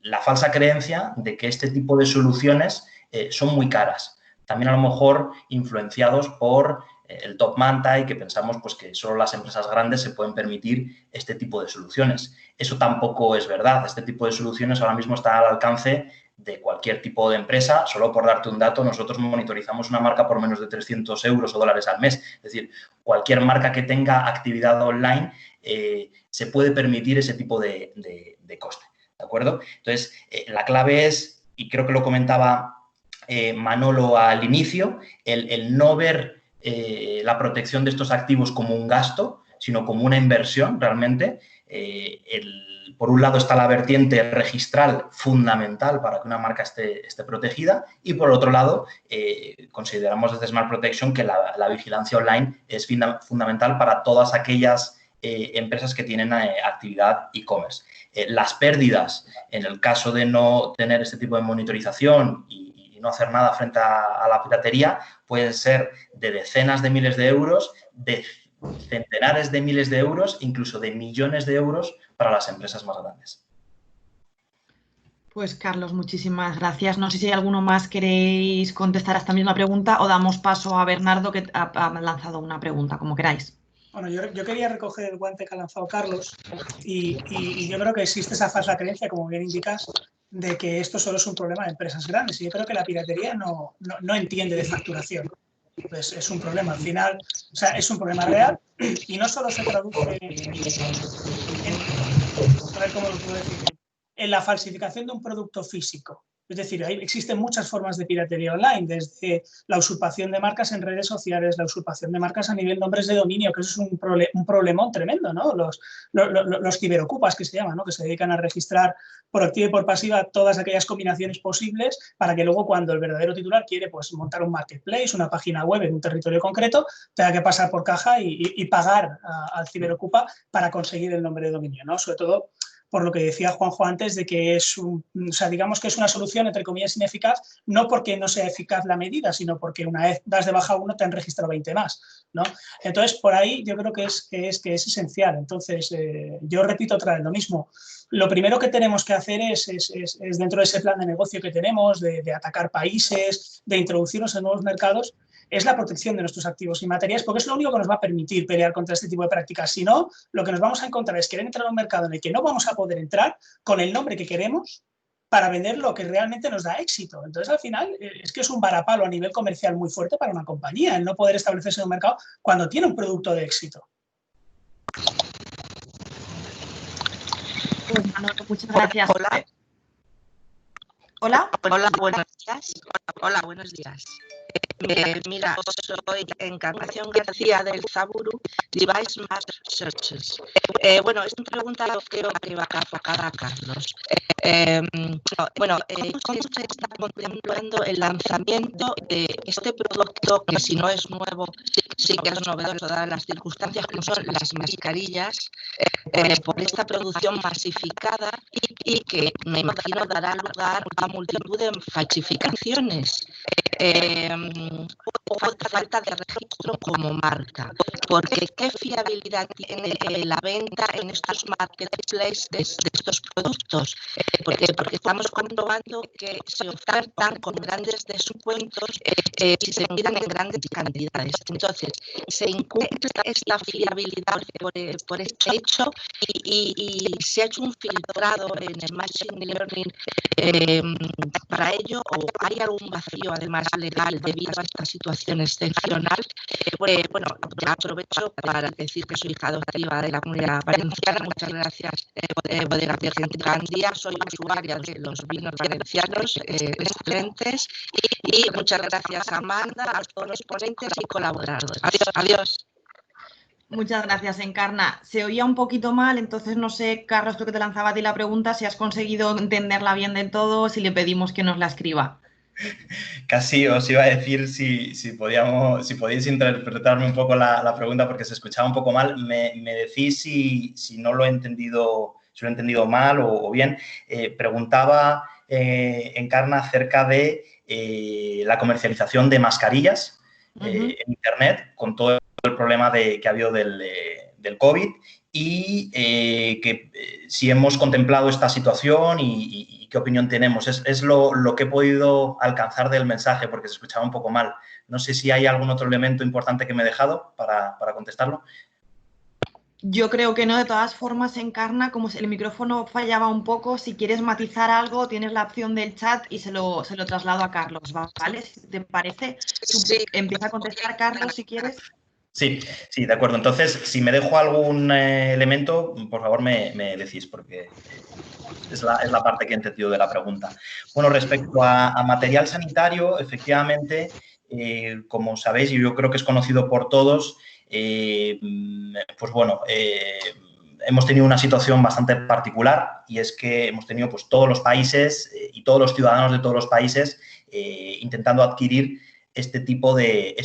la falsa creencia de que este tipo de soluciones son muy caras. También a lo mejor influenciados por el top manta, y que pensamos pues, que solo las empresas grandes se pueden permitir este tipo de soluciones. Eso tampoco es verdad. Este tipo de soluciones ahora mismo está al alcance de cualquier tipo de empresa. Solo por darte un dato, nosotros monitorizamos una marca por menos de 300 euros o dólares al mes. Es decir, cualquier marca que tenga actividad online se puede permitir ese tipo de coste. ¿De acuerdo? Entonces, la clave es, y creo que lo comentaba Manolo al inicio, el no ver la protección de estos activos como un gasto, sino como una inversión realmente. Por un lado está la vertiente registral fundamental para que una marca esté protegida, y por otro lado consideramos desde Smart Protection que la vigilancia online es fundamental para todas aquellas empresas que tienen actividad e-commerce. Las pérdidas, en el caso de no tener este tipo de monitorización y no hacer nada frente a la piratería, pueden ser de decenas de miles de euros, de centenares de miles de euros, incluso de millones de euros para las empresas más grandes. Pues, Carlos, muchísimas gracias. No sé si hay alguno más queréis contestar a esta misma pregunta o damos paso a Bernardo, que ha lanzado una pregunta, como queráis. Bueno, yo quería recoger el guante que ha lanzado Carlos y yo creo que existe esa falsa creencia, como bien indicas, de que esto solo es un problema de empresas grandes. Y yo creo que la piratería no entiende de facturación. Pues es un problema, al final, o sea, es un problema real y no solo se traduce a ver cómo lo puedo decir, en la falsificación de un producto físico. Es decir, existen muchas formas de piratería online, desde la usurpación de marcas en redes sociales, la usurpación de marcas a nivel nombres de dominio, que eso es un problemón tremendo, ¿no? Los ciberocupas, que se llaman, ¿no? Que se dedican a registrar por activa y por pasiva todas aquellas combinaciones posibles para que luego, cuando el verdadero titular quiere pues, montar un marketplace, una página web en un territorio concreto, tenga que pasar por caja y pagar al ciberocupa para conseguir el nombre de dominio, ¿no? Sobre todo por lo que decía Juanjo antes, de que es digamos que es una solución, entre comillas, ineficaz, no porque no sea eficaz la medida, sino porque una vez das de baja uno, te han registrado 20 más, ¿no? Entonces, por ahí yo creo que es esencial. Entonces, yo repito otra vez lo mismo. Lo primero que tenemos que hacer es dentro de ese plan de negocio que tenemos, de atacar países, de introducirnos en nuevos mercados, es la protección de nuestros activos y materiales, porque es lo único que nos va a permitir pelear contra este tipo de prácticas. Si no, lo que nos vamos a encontrar es querer entrar a un mercado en el que no vamos a poder entrar con el nombre que queremos para vender lo que realmente nos da éxito. Entonces, al final, es que es un varapalo a nivel comercial muy fuerte para una compañía, el no poder establecerse en un mercado cuando tiene un producto de éxito. Pues, Manolo, muchas gracias. Hola. Hola. Hola, buenos días. Hola, buenos días. Mira, soy Encarnación García del Zaburu, Device Master Searches. Bueno, esta pregunta creo que va enfocada a Carlos. ¿Cómo se está contemplando el lanzamiento de este producto, que si no es nuevo, sí que es novedoso dadas las circunstancias, como son las mascarillas, por esta producción masificada y que me imagino dará lugar a multitud de falsificaciones? O falta de registro como marca, porque ¿qué fiabilidad tiene la venta en estos marketplaces de estos productos? Porque estamos comprobando que se ofertan con grandes descuentos y se piden en grandes cantidades. Entonces, se incumple esta fiabilidad por este hecho y se ha hecho un filtrado en el Machine Learning para ello, o hay algún vacío además legal debido a esta situación excepcional. Bueno, aprovecho para decir que soy hija adoptiva de la Comunidad Valenciana. Muchas gracias, Bodegas de Gandía. Soy usuaria de los vinos valencianos excelentes. Y muchas gracias, Amanda, a todos los ponentes y colaboradores. Adiós. Muchas gracias, Encarna. Se oía un poquito mal, entonces no sé, Carlos, tú que te lanzaba a ti la pregunta, si has conseguido entenderla bien del todo, si le pedimos que nos la escriba. Casi os iba a decir si podíais interpretarme un poco la pregunta porque se escuchaba un poco mal. Me decís si no lo he entendido, si lo he entendido mal o bien. Preguntaba Encarna acerca de la comercialización de mascarillas en Internet con todo el problema que ha habido del COVID y si hemos contemplado esta situación y qué opinión tenemos. Es lo que he podido alcanzar del mensaje porque se escuchaba un poco mal. No sé si hay algún otro elemento importante que me he dejado para contestarlo. Yo creo que no, de todas formas, Encarna, como el micrófono fallaba un poco, si quieres matizar algo, tienes la opción del chat y se lo traslado a Carlos, ¿vale? Si te parece, empieza a contestar, Carlos, si quieres. Sí, de acuerdo. Entonces, si me dejo algún elemento, por favor me decís, porque es la parte que he entendido de la pregunta. Bueno, respecto a material sanitario, efectivamente, como sabéis, y yo creo que es conocido por todos, pues bueno, hemos tenido una situación bastante particular y es que hemos tenido pues todos los países y todos los ciudadanos de todos los países intentando adquirir este tipo de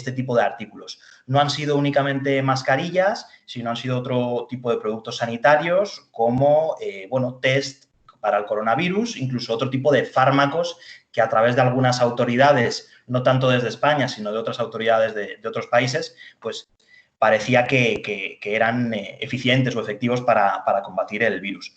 artículos. No han sido únicamente mascarillas, sino han sido otro tipo de productos sanitarios como, bueno, test para el coronavirus, incluso otro tipo de fármacos que a través de algunas autoridades, no tanto desde España, sino de otras autoridades de otros países, pues parecía que eran eficientes o efectivos para combatir el virus.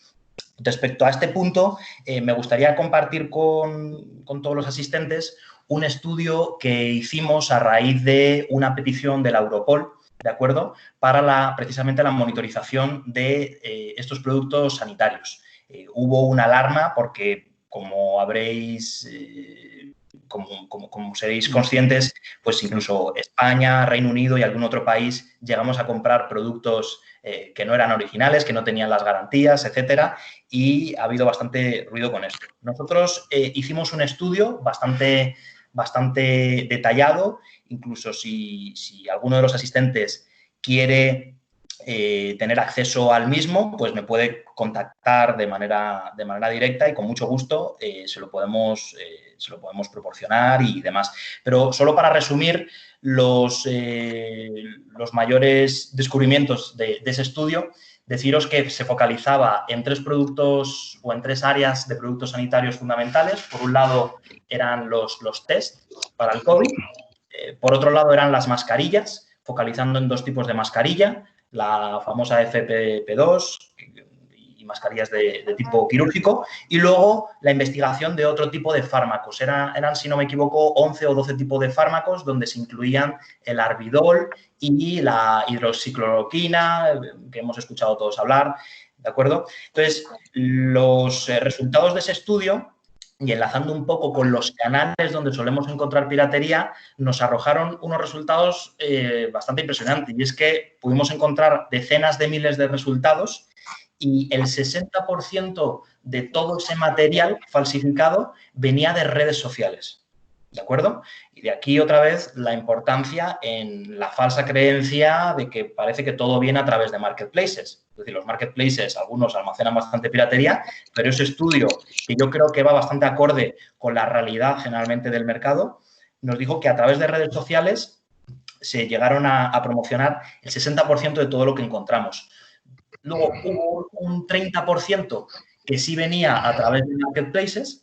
Respecto a este punto, me gustaría compartir con todos los asistentes un estudio que hicimos a raíz de una petición de la Europol, ¿de acuerdo?, para precisamente la monitorización de estos productos sanitarios. Hubo una alarma porque, como habréis, como seréis conscientes, pues incluso España, Reino Unido y algún otro país llegamos a comprar productos que no eran originales, que no tenían las garantías, etcétera, y ha habido bastante ruido con esto. Nosotros hicimos un estudio bastante detallado, incluso si alguno de los asistentes quiere tener acceso al mismo, pues me puede contactar de manera directa y con mucho gusto se lo podemos proporcionar y demás. Pero solo para resumir, los mayores descubrimientos de ese estudio, deciros que se focalizaba en 3 productos o en 3 áreas de productos sanitarios fundamentales. Por un lado eran los test para el COVID, por otro lado eran las mascarillas, focalizando en 2 tipos de mascarilla, la famosa FFP2 y mascarillas de tipo quirúrgico, y luego la investigación de otro tipo de fármacos. Eran, si no me equivoco, 11 o 12 tipos de fármacos donde se incluían el Arbidol y la hidroxicloroquina, que hemos escuchado todos hablar, ¿de acuerdo? Entonces, los resultados de ese estudio, y enlazando un poco con los canales donde solemos encontrar piratería, nos arrojaron unos resultados bastante impresionantes. Y es que pudimos encontrar decenas de miles de resultados y el 60% de todo ese material falsificado venía de redes sociales. ¿De acuerdo? Y de aquí otra vez la importancia en la falsa creencia de que parece que todo viene a través de marketplaces. Es decir, los marketplaces, algunos almacenan bastante piratería, pero ese estudio, que yo creo que va bastante acorde con la realidad generalmente del mercado, nos dijo que a través de redes sociales se llegaron a promocionar el 60% de todo lo que encontramos. Luego hubo un 30% que sí venía a través de marketplaces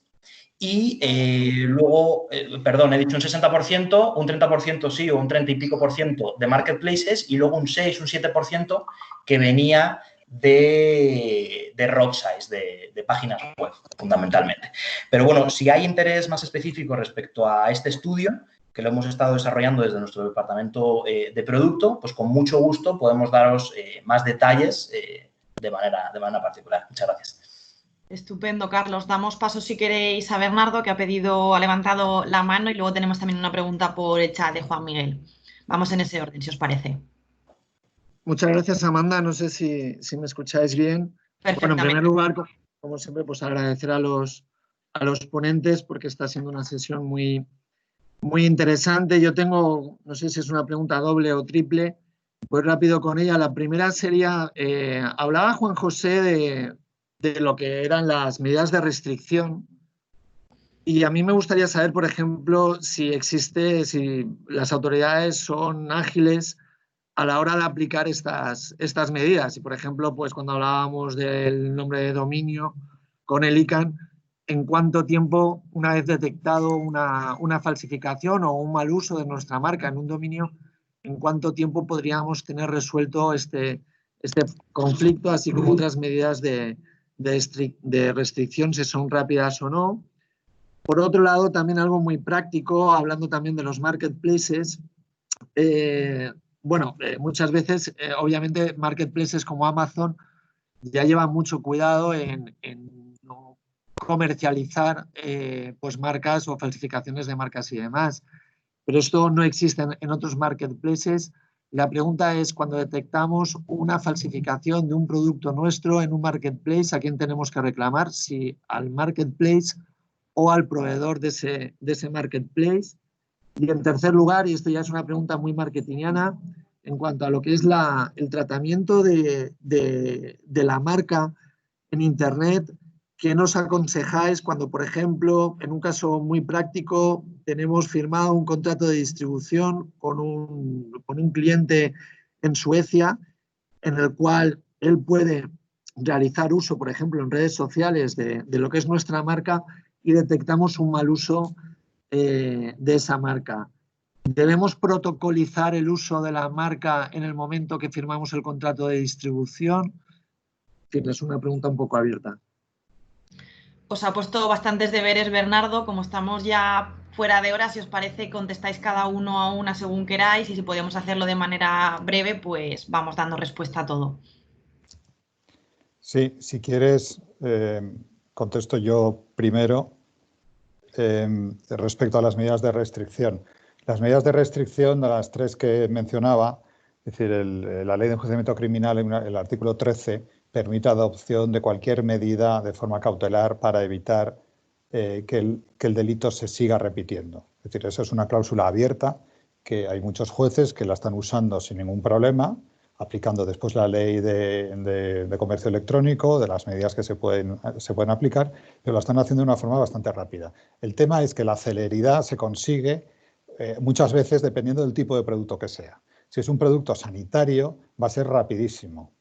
y luego, perdón, he dicho un 60%, un 30% sí o un 30 y pico por ciento de marketplaces y luego un 6, un 7% que venía de roadsites, de páginas web, fundamentalmente. Pero bueno, si hay interés más específico respecto a este estudio, que lo hemos estado desarrollando desde nuestro departamento de producto, pues con mucho gusto podemos daros más detalles de manera particular. Muchas gracias. Estupendo, Carlos. Damos paso, si queréis, a Bernardo, que ha levantado la mano, y luego tenemos también una pregunta por el chat de Juan Miguel. Vamos en ese orden, si os parece. Muchas gracias, Amanda. No sé si me escucháis bien. Bueno, en primer lugar, como siempre, pues agradecer a los ponentes porque está siendo una sesión muy interesante. Yo tengo, no sé si es una pregunta doble o triple, voy rápido con ella. La primera sería, hablaba Juan José de lo que eran las medidas de restricción Y a mí me gustaría saber, por ejemplo, si las autoridades son ágiles a la hora de aplicar estas medidas. Y, por ejemplo, pues cuando hablábamos del nombre de dominio con el ICANN, ¿en cuánto tiempo, una vez detectado una falsificación o un mal uso de nuestra marca en un dominio, en cuánto tiempo podríamos tener resuelto este conflicto, así como otras medidas de restricción, si son rápidas o no? Por otro lado, también algo muy práctico, hablando también de los marketplaces, muchas veces, obviamente, marketplaces como Amazon ya llevan mucho cuidado en no comercializar pues marcas o falsificaciones de marcas y demás. Pero esto no existe en otros marketplaces. La pregunta es, cuando detectamos una falsificación de un producto nuestro en un marketplace, ¿a quién tenemos que reclamar? Si al marketplace o al proveedor de ese marketplace. Y en tercer lugar, y esto ya es una pregunta muy marketingiana, en cuanto a lo que es el tratamiento de la marca en Internet, ¿qué nos aconsejáis cuando, por ejemplo, en un caso muy práctico, tenemos firmado un contrato de distribución con un cliente en Suecia, en el cual él puede realizar uso, por ejemplo, en redes sociales de lo que es nuestra marca, y detectamos un mal uso de esa marca? ¿Debemos protocolizar el uso de la marca en el momento que firmamos el contrato de distribución? En fin, es una pregunta un poco abierta. Os ha puesto bastantes deberes, Bernardo. Como estamos ya fuera de hora, si os parece, contestáis cada uno a una según queráis, y si podemos hacerlo de manera breve, pues vamos dando respuesta a todo. Sí, si quieres, contesto yo primero respecto a las medidas de restricción. Las medidas de restricción, de las tres que mencionaba, es decir, la Ley de Enjuiciamiento Criminal, el artículo 13, permite adopción de cualquier medida de forma cautelar para evitar que el delito se siga repitiendo. Es decir, eso es una cláusula abierta que hay muchos jueces que la están usando sin ningún problema, aplicando después la ley de comercio electrónico, de las medidas que se pueden aplicar, pero lo están haciendo de una forma bastante rápida. El tema es que la celeridad se consigue muchas veces dependiendo del tipo de producto que sea. Si es un producto sanitario, va a ser rapidísimo.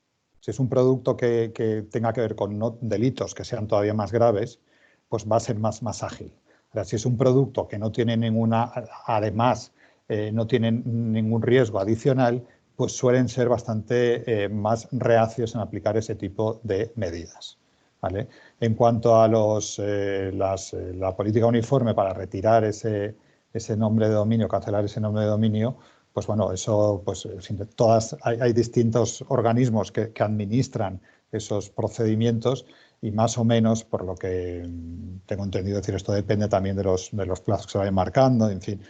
Si es un producto que tenga que ver con delitos que sean todavía más graves, pues va a ser más ágil. Ahora, si es un producto que no tiene además, no tiene ningún riesgo adicional, pues suelen ser bastante más reacios en aplicar ese tipo de medidas, ¿vale? En cuanto a la política uniforme para retirar ese nombre de dominio, cancelar ese nombre de dominio, pues bueno, eso, pues hay distintos organismos que administran esos procedimientos, y más o menos, por lo que tengo entendido, decir, esto depende también de los plazos que se vayan marcando, en fin.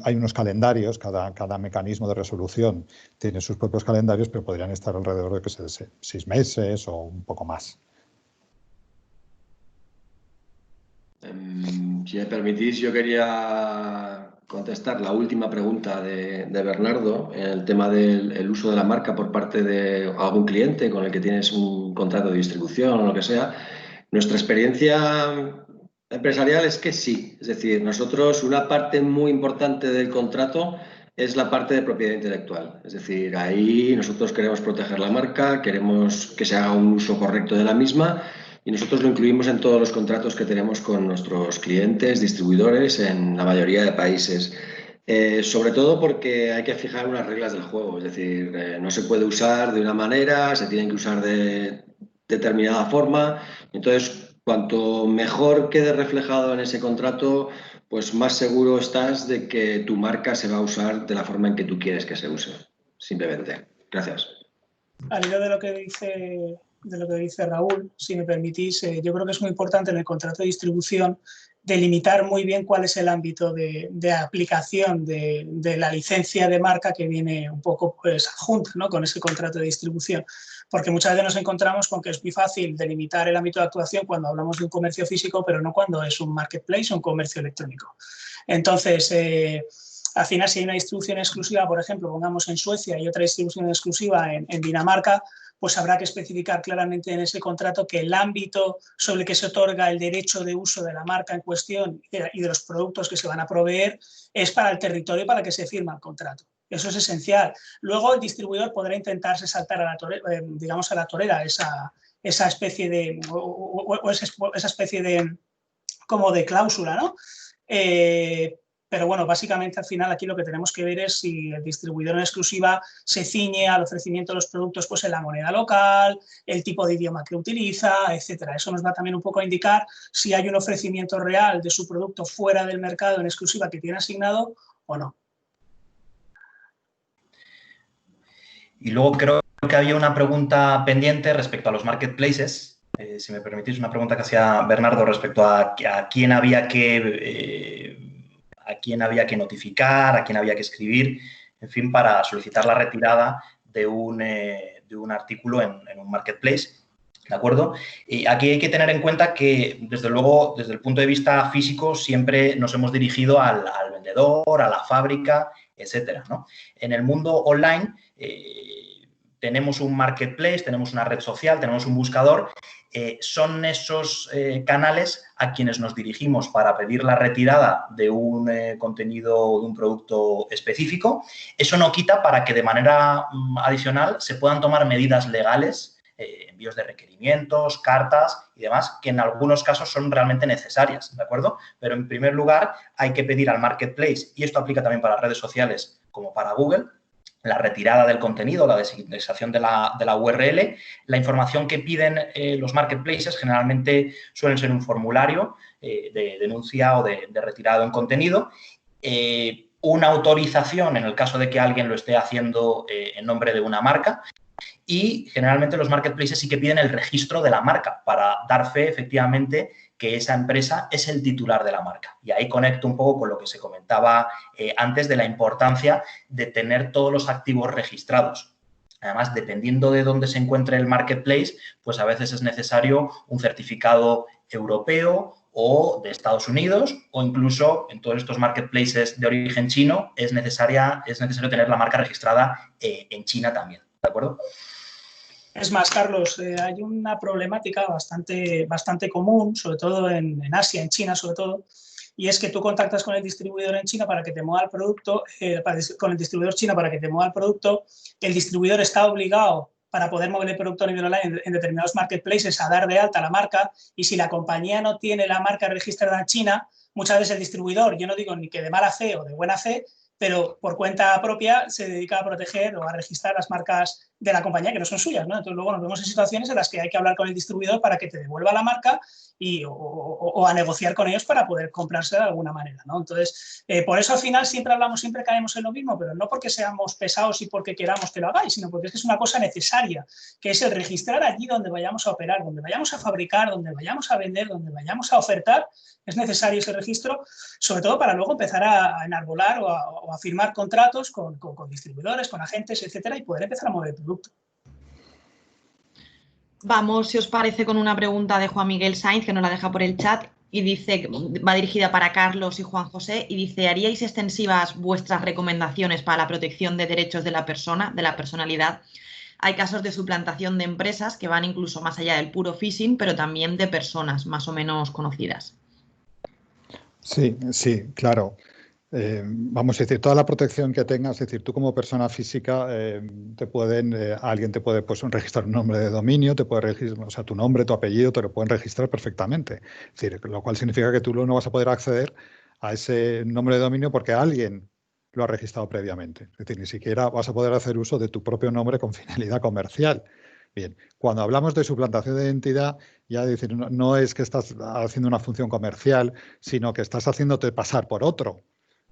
Hay unos calendarios, cada mecanismo de resolución tiene sus propios calendarios, pero podrían estar alrededor de 6 meses o un poco más. Si me permitís, yo quería contestar la última pregunta de Bernardo en el tema del uso de la marca por parte de algún cliente con el que tienes un contrato de distribución o lo que sea. Nuestra experiencia empresarial es que sí. Es decir, nosotros, una parte muy importante del contrato es la parte de propiedad intelectual. Es decir, ahí nosotros queremos proteger la marca, queremos que se haga un uso correcto de la misma, y nosotros lo incluimos en todos los contratos que tenemos con nuestros clientes, distribuidores, en la mayoría de países. Sobre todo porque hay que fijar unas reglas del juego. Es decir, no se puede usar de una manera, se tienen que usar de determinada forma. Entonces, cuanto mejor quede reflejado en ese contrato, pues más seguro estás de que tu marca se va a usar de la forma en que tú quieres que se use. Simplemente. Gracias. Al hilo de lo que dice Raúl, si me permitís, yo creo que es muy importante en el contrato de distribución delimitar muy bien cuál es el ámbito de aplicación de la licencia de marca que viene un poco pues adjunta, ¿no?, con ese contrato de distribución. Porque muchas veces nos encontramos con que es muy fácil delimitar el ámbito de actuación cuando hablamos de un comercio físico, pero no cuando es un marketplace o un comercio electrónico. Entonces, al final, si hay una distribución exclusiva, por ejemplo, pongamos en Suecia, y otra distribución exclusiva en Dinamarca, pues habrá que especificar claramente en ese contrato que el ámbito sobre el que se otorga el derecho de uso de la marca en cuestión y de los productos que se van a proveer es para el territorio para el que se firma el contrato. Eso es esencial. Luego el distribuidor podrá intentarse saltar a la torera, digamos a la torera esa especie de esa especie de como de cláusula, ¿no? Pero bueno, básicamente al final aquí lo que tenemos que ver es si el distribuidor en exclusiva se ciñe al ofrecimiento de los productos pues en la moneda local, el tipo de idioma que utiliza, etcétera. Eso nos va también un poco a indicar si hay un ofrecimiento real de su producto fuera del mercado en exclusiva que tiene asignado o no. Y luego creo que había una pregunta pendiente respecto a los marketplaces. Si me permitís, una pregunta que hacía Bernardo respecto a quién había que notificar, a quién había que escribir, en fin, para solicitar la retirada de un artículo en un marketplace, ¿de acuerdo? Y aquí hay que tener en cuenta que, desde luego, desde el punto de vista físico, siempre nos hemos dirigido al vendedor, a la fábrica, etcétera, ¿no? En el mundo online tenemos un marketplace, tenemos una red social, tenemos un buscador. Son esos canales a quienes nos dirigimos para pedir la retirada de un contenido, de un producto específico. Eso no quita para que de manera adicional se puedan tomar medidas legales, envíos de requerimientos, cartas y demás, que en algunos casos son realmente necesarias, ¿de acuerdo? Pero en primer lugar hay que pedir al marketplace, y esto aplica también para redes sociales como para Google, la retirada del contenido, la desindexación de la URL. La información que piden los marketplaces generalmente suelen ser un formulario de denuncia o de retirada de un contenido, una autorización en el caso de que alguien lo esté haciendo en nombre de una marca, y generalmente los marketplaces sí que piden el registro de la marca para dar fe, efectivamente, que esa empresa es el titular de la marca. Y ahí conecto un poco con lo que se comentaba antes de la importancia de tener todos los activos registrados. Además, dependiendo de dónde se encuentre el marketplace, pues a veces es necesario un certificado europeo o de Estados Unidos, o incluso en todos estos marketplaces de origen chino es necesario tener la marca registrada en China también, ¿de acuerdo? Es más, Carlos, hay una problemática bastante común, sobre todo en Asia, en China sobre todo, y es que tú contactas con el distribuidor en China para que te mueva el producto, con el distribuidor chino para que te mueva el producto. El distribuidor está obligado, para poder mover el producto a nivel online en determinados marketplaces, a dar de alta la marca, y si la compañía no tiene la marca registrada en China, muchas veces el distribuidor, yo no digo ni que de mala fe o de buena fe, pero por cuenta propia se dedica a proteger o a registrar las marcas de la compañía que no son suyas, ¿no? Entonces luego nos vemos en situaciones en las que hay que hablar con el distribuidor para que te devuelva la marca o a negociar con ellos para poder comprarse de alguna manera, ¿no? Entonces, por eso al final siempre caemos en lo mismo, pero no porque seamos pesados y porque queramos que lo hagáis, sino porque es una cosa necesaria, que es el registrar allí donde vayamos a operar, donde vayamos a fabricar, donde vayamos a vender, donde vayamos a ofertar. Es necesario ese registro, sobre todo para luego empezar a enarbolar o a firmar contratos con distribuidores, con agentes, etcétera, y poder empezar a mover el producto. Vamos, si os parece, con una pregunta de Juan Miguel Sainz, que nos la deja por el chat, y dice, va dirigida para Carlos y Juan José, y dice, ¿haríais extensivas vuestras recomendaciones para la protección de derechos de la persona, de la personalidad? Hay casos de suplantación de empresas que van incluso más allá del puro phishing, pero también de personas más o menos conocidas. Sí, claro. Vamos a decir, toda la protección que tengas, es decir, tú como persona física alguien te puede pues, registrar un nombre de dominio, te puede registrar, o sea, tu nombre, tu apellido, te lo pueden registrar perfectamente. Es decir, lo cual significa que tú no vas a poder acceder a ese nombre de dominio porque alguien lo ha registrado previamente. Es decir, ni siquiera vas a poder hacer uso de tu propio nombre con finalidad comercial. Bien, cuando hablamos de suplantación de identidad, ya decir, no es que estás haciendo una función comercial, sino que estás haciéndote pasar por otro.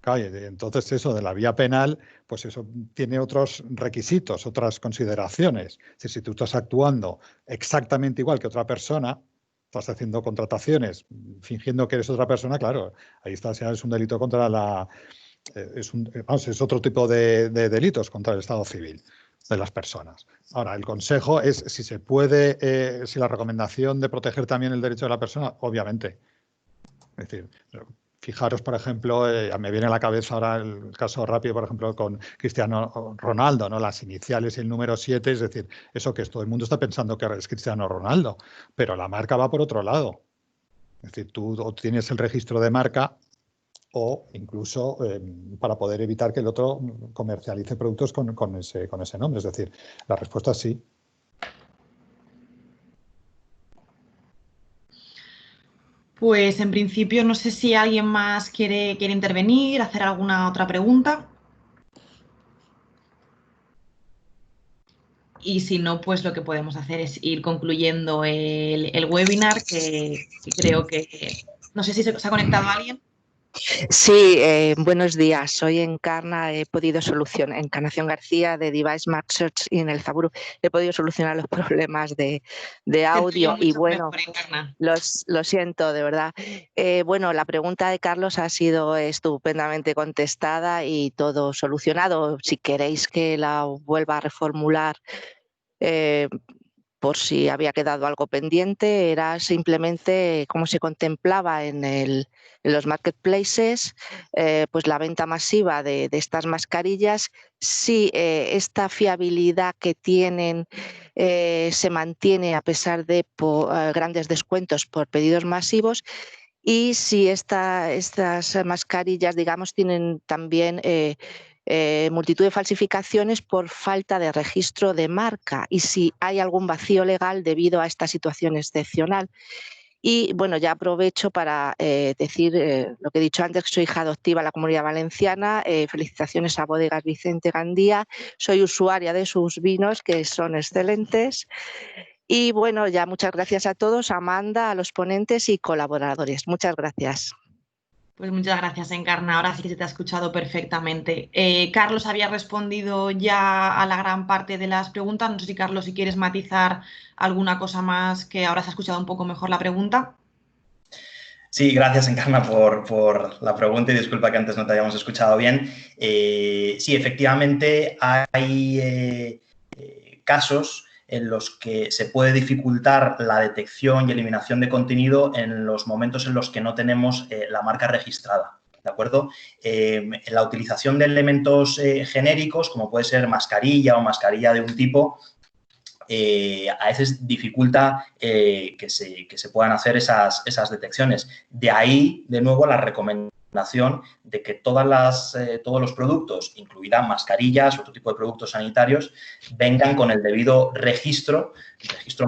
Entonces eso de la vía penal, pues eso tiene otros requisitos, otras consideraciones. Si tú estás actuando exactamente igual que otra persona, estás haciendo contrataciones fingiendo que eres otra persona, claro, ahí es un delito contra es otro tipo de delitos contra el Estado civil de las personas. Ahora, el consejo es si se puede, si la recomendación de proteger también el derecho de la persona, obviamente. Es decir, fijaros, por ejemplo, me viene a la cabeza ahora el caso rápido, por ejemplo, con Cristiano Ronaldo, ¿no? Las iniciales y el número 7, es decir, eso que todo el mundo está pensando que es Cristiano Ronaldo, pero la marca va por otro lado. Es decir, tú obtienes el registro de marca o incluso para poder evitar que el otro comercialice productos con ese nombre. Es decir, la respuesta es sí. Pues en principio no sé si alguien más quiere intervenir, hacer alguna otra pregunta. Y si no, pues lo que podemos hacer es ir concluyendo el webinar, que creo que... No sé si se ha conectado alguien. Sí, buenos días. Soy Encarna, Encarnación García de Device Smart Search y en el Zaburu he podido solucionar los problemas de audio y bueno, lo siento, de verdad. Bueno, la pregunta de Carlos ha sido estupendamente contestada y todo solucionado. Si queréis que la vuelva a reformular, por si había quedado algo pendiente, era simplemente cómo se contemplaba en los marketplaces, pues la venta masiva de estas mascarillas, si esta fiabilidad que tienen se mantiene a pesar de grandes descuentos por pedidos masivos, y si estas mascarillas, digamos, tienen también multitud de falsificaciones por falta de registro de marca y si hay algún vacío legal debido a esta situación excepcional. Y bueno, ya aprovecho para decir lo que he dicho antes, que soy hija adoptiva de la Comunidad Valenciana. Felicitaciones a Bodegas Vicente Gandía. Soy usuaria de sus vinos, que son excelentes. Y bueno, ya muchas gracias a todos, a Amanda, a los ponentes y colaboradores. Muchas gracias. Pues muchas gracias, Encarna. Ahora sí que se te ha escuchado perfectamente. Carlos había respondido ya a la gran parte de las preguntas. No sé si, Carlos, si quieres matizar alguna cosa más, que ahora se ha escuchado un poco mejor la pregunta. Sí, gracias, Encarna, por la pregunta y disculpa que antes no te hayamos escuchado bien. Sí, efectivamente hay casos en los que se puede dificultar la detección y eliminación de contenido en los momentos en los que no tenemos la marca registrada, ¿de acuerdo? La utilización de elementos genéricos, como puede ser mascarilla o mascarilla de un tipo, a veces dificulta que se puedan hacer esas detecciones. De ahí, de nuevo, la recomendación de que todos los productos, incluidas mascarillas, otro tipo de productos sanitarios, vengan con el debido registro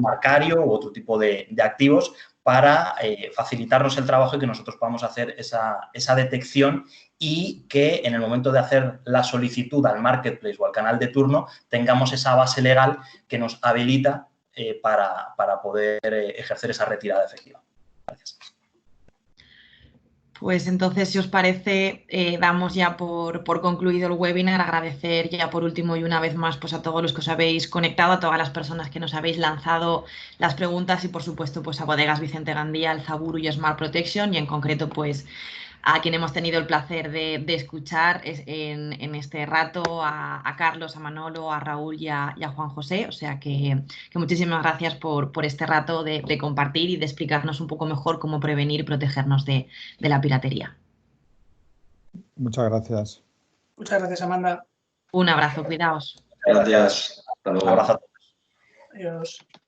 marcario u otro tipo de activos para facilitarnos el trabajo y que nosotros podamos hacer esa detección y que en el momento de hacer la solicitud al marketplace o al canal de turno tengamos esa base legal que nos habilita para poder ejercer esa retirada efectiva. Gracias. Pues entonces, si os parece, damos ya por concluido el webinar. Agradecer ya por último y una vez más pues a todos los que os habéis conectado, a todas las personas que nos habéis lanzado las preguntas y por supuesto pues a Bodegas Vicente Gandía, al Zaburu y Smart Protection y en concreto pues a quien hemos tenido el placer de escuchar en este rato, a Carlos, a Manolo, a Raúl y a Juan José. O sea que muchísimas gracias por este rato de compartir y de explicarnos un poco mejor cómo prevenir y protegernos de la piratería. Muchas gracias. Muchas gracias, Amanda. Un abrazo, cuidaos. Gracias. Hasta luego. Un abrazo a todos. Adiós.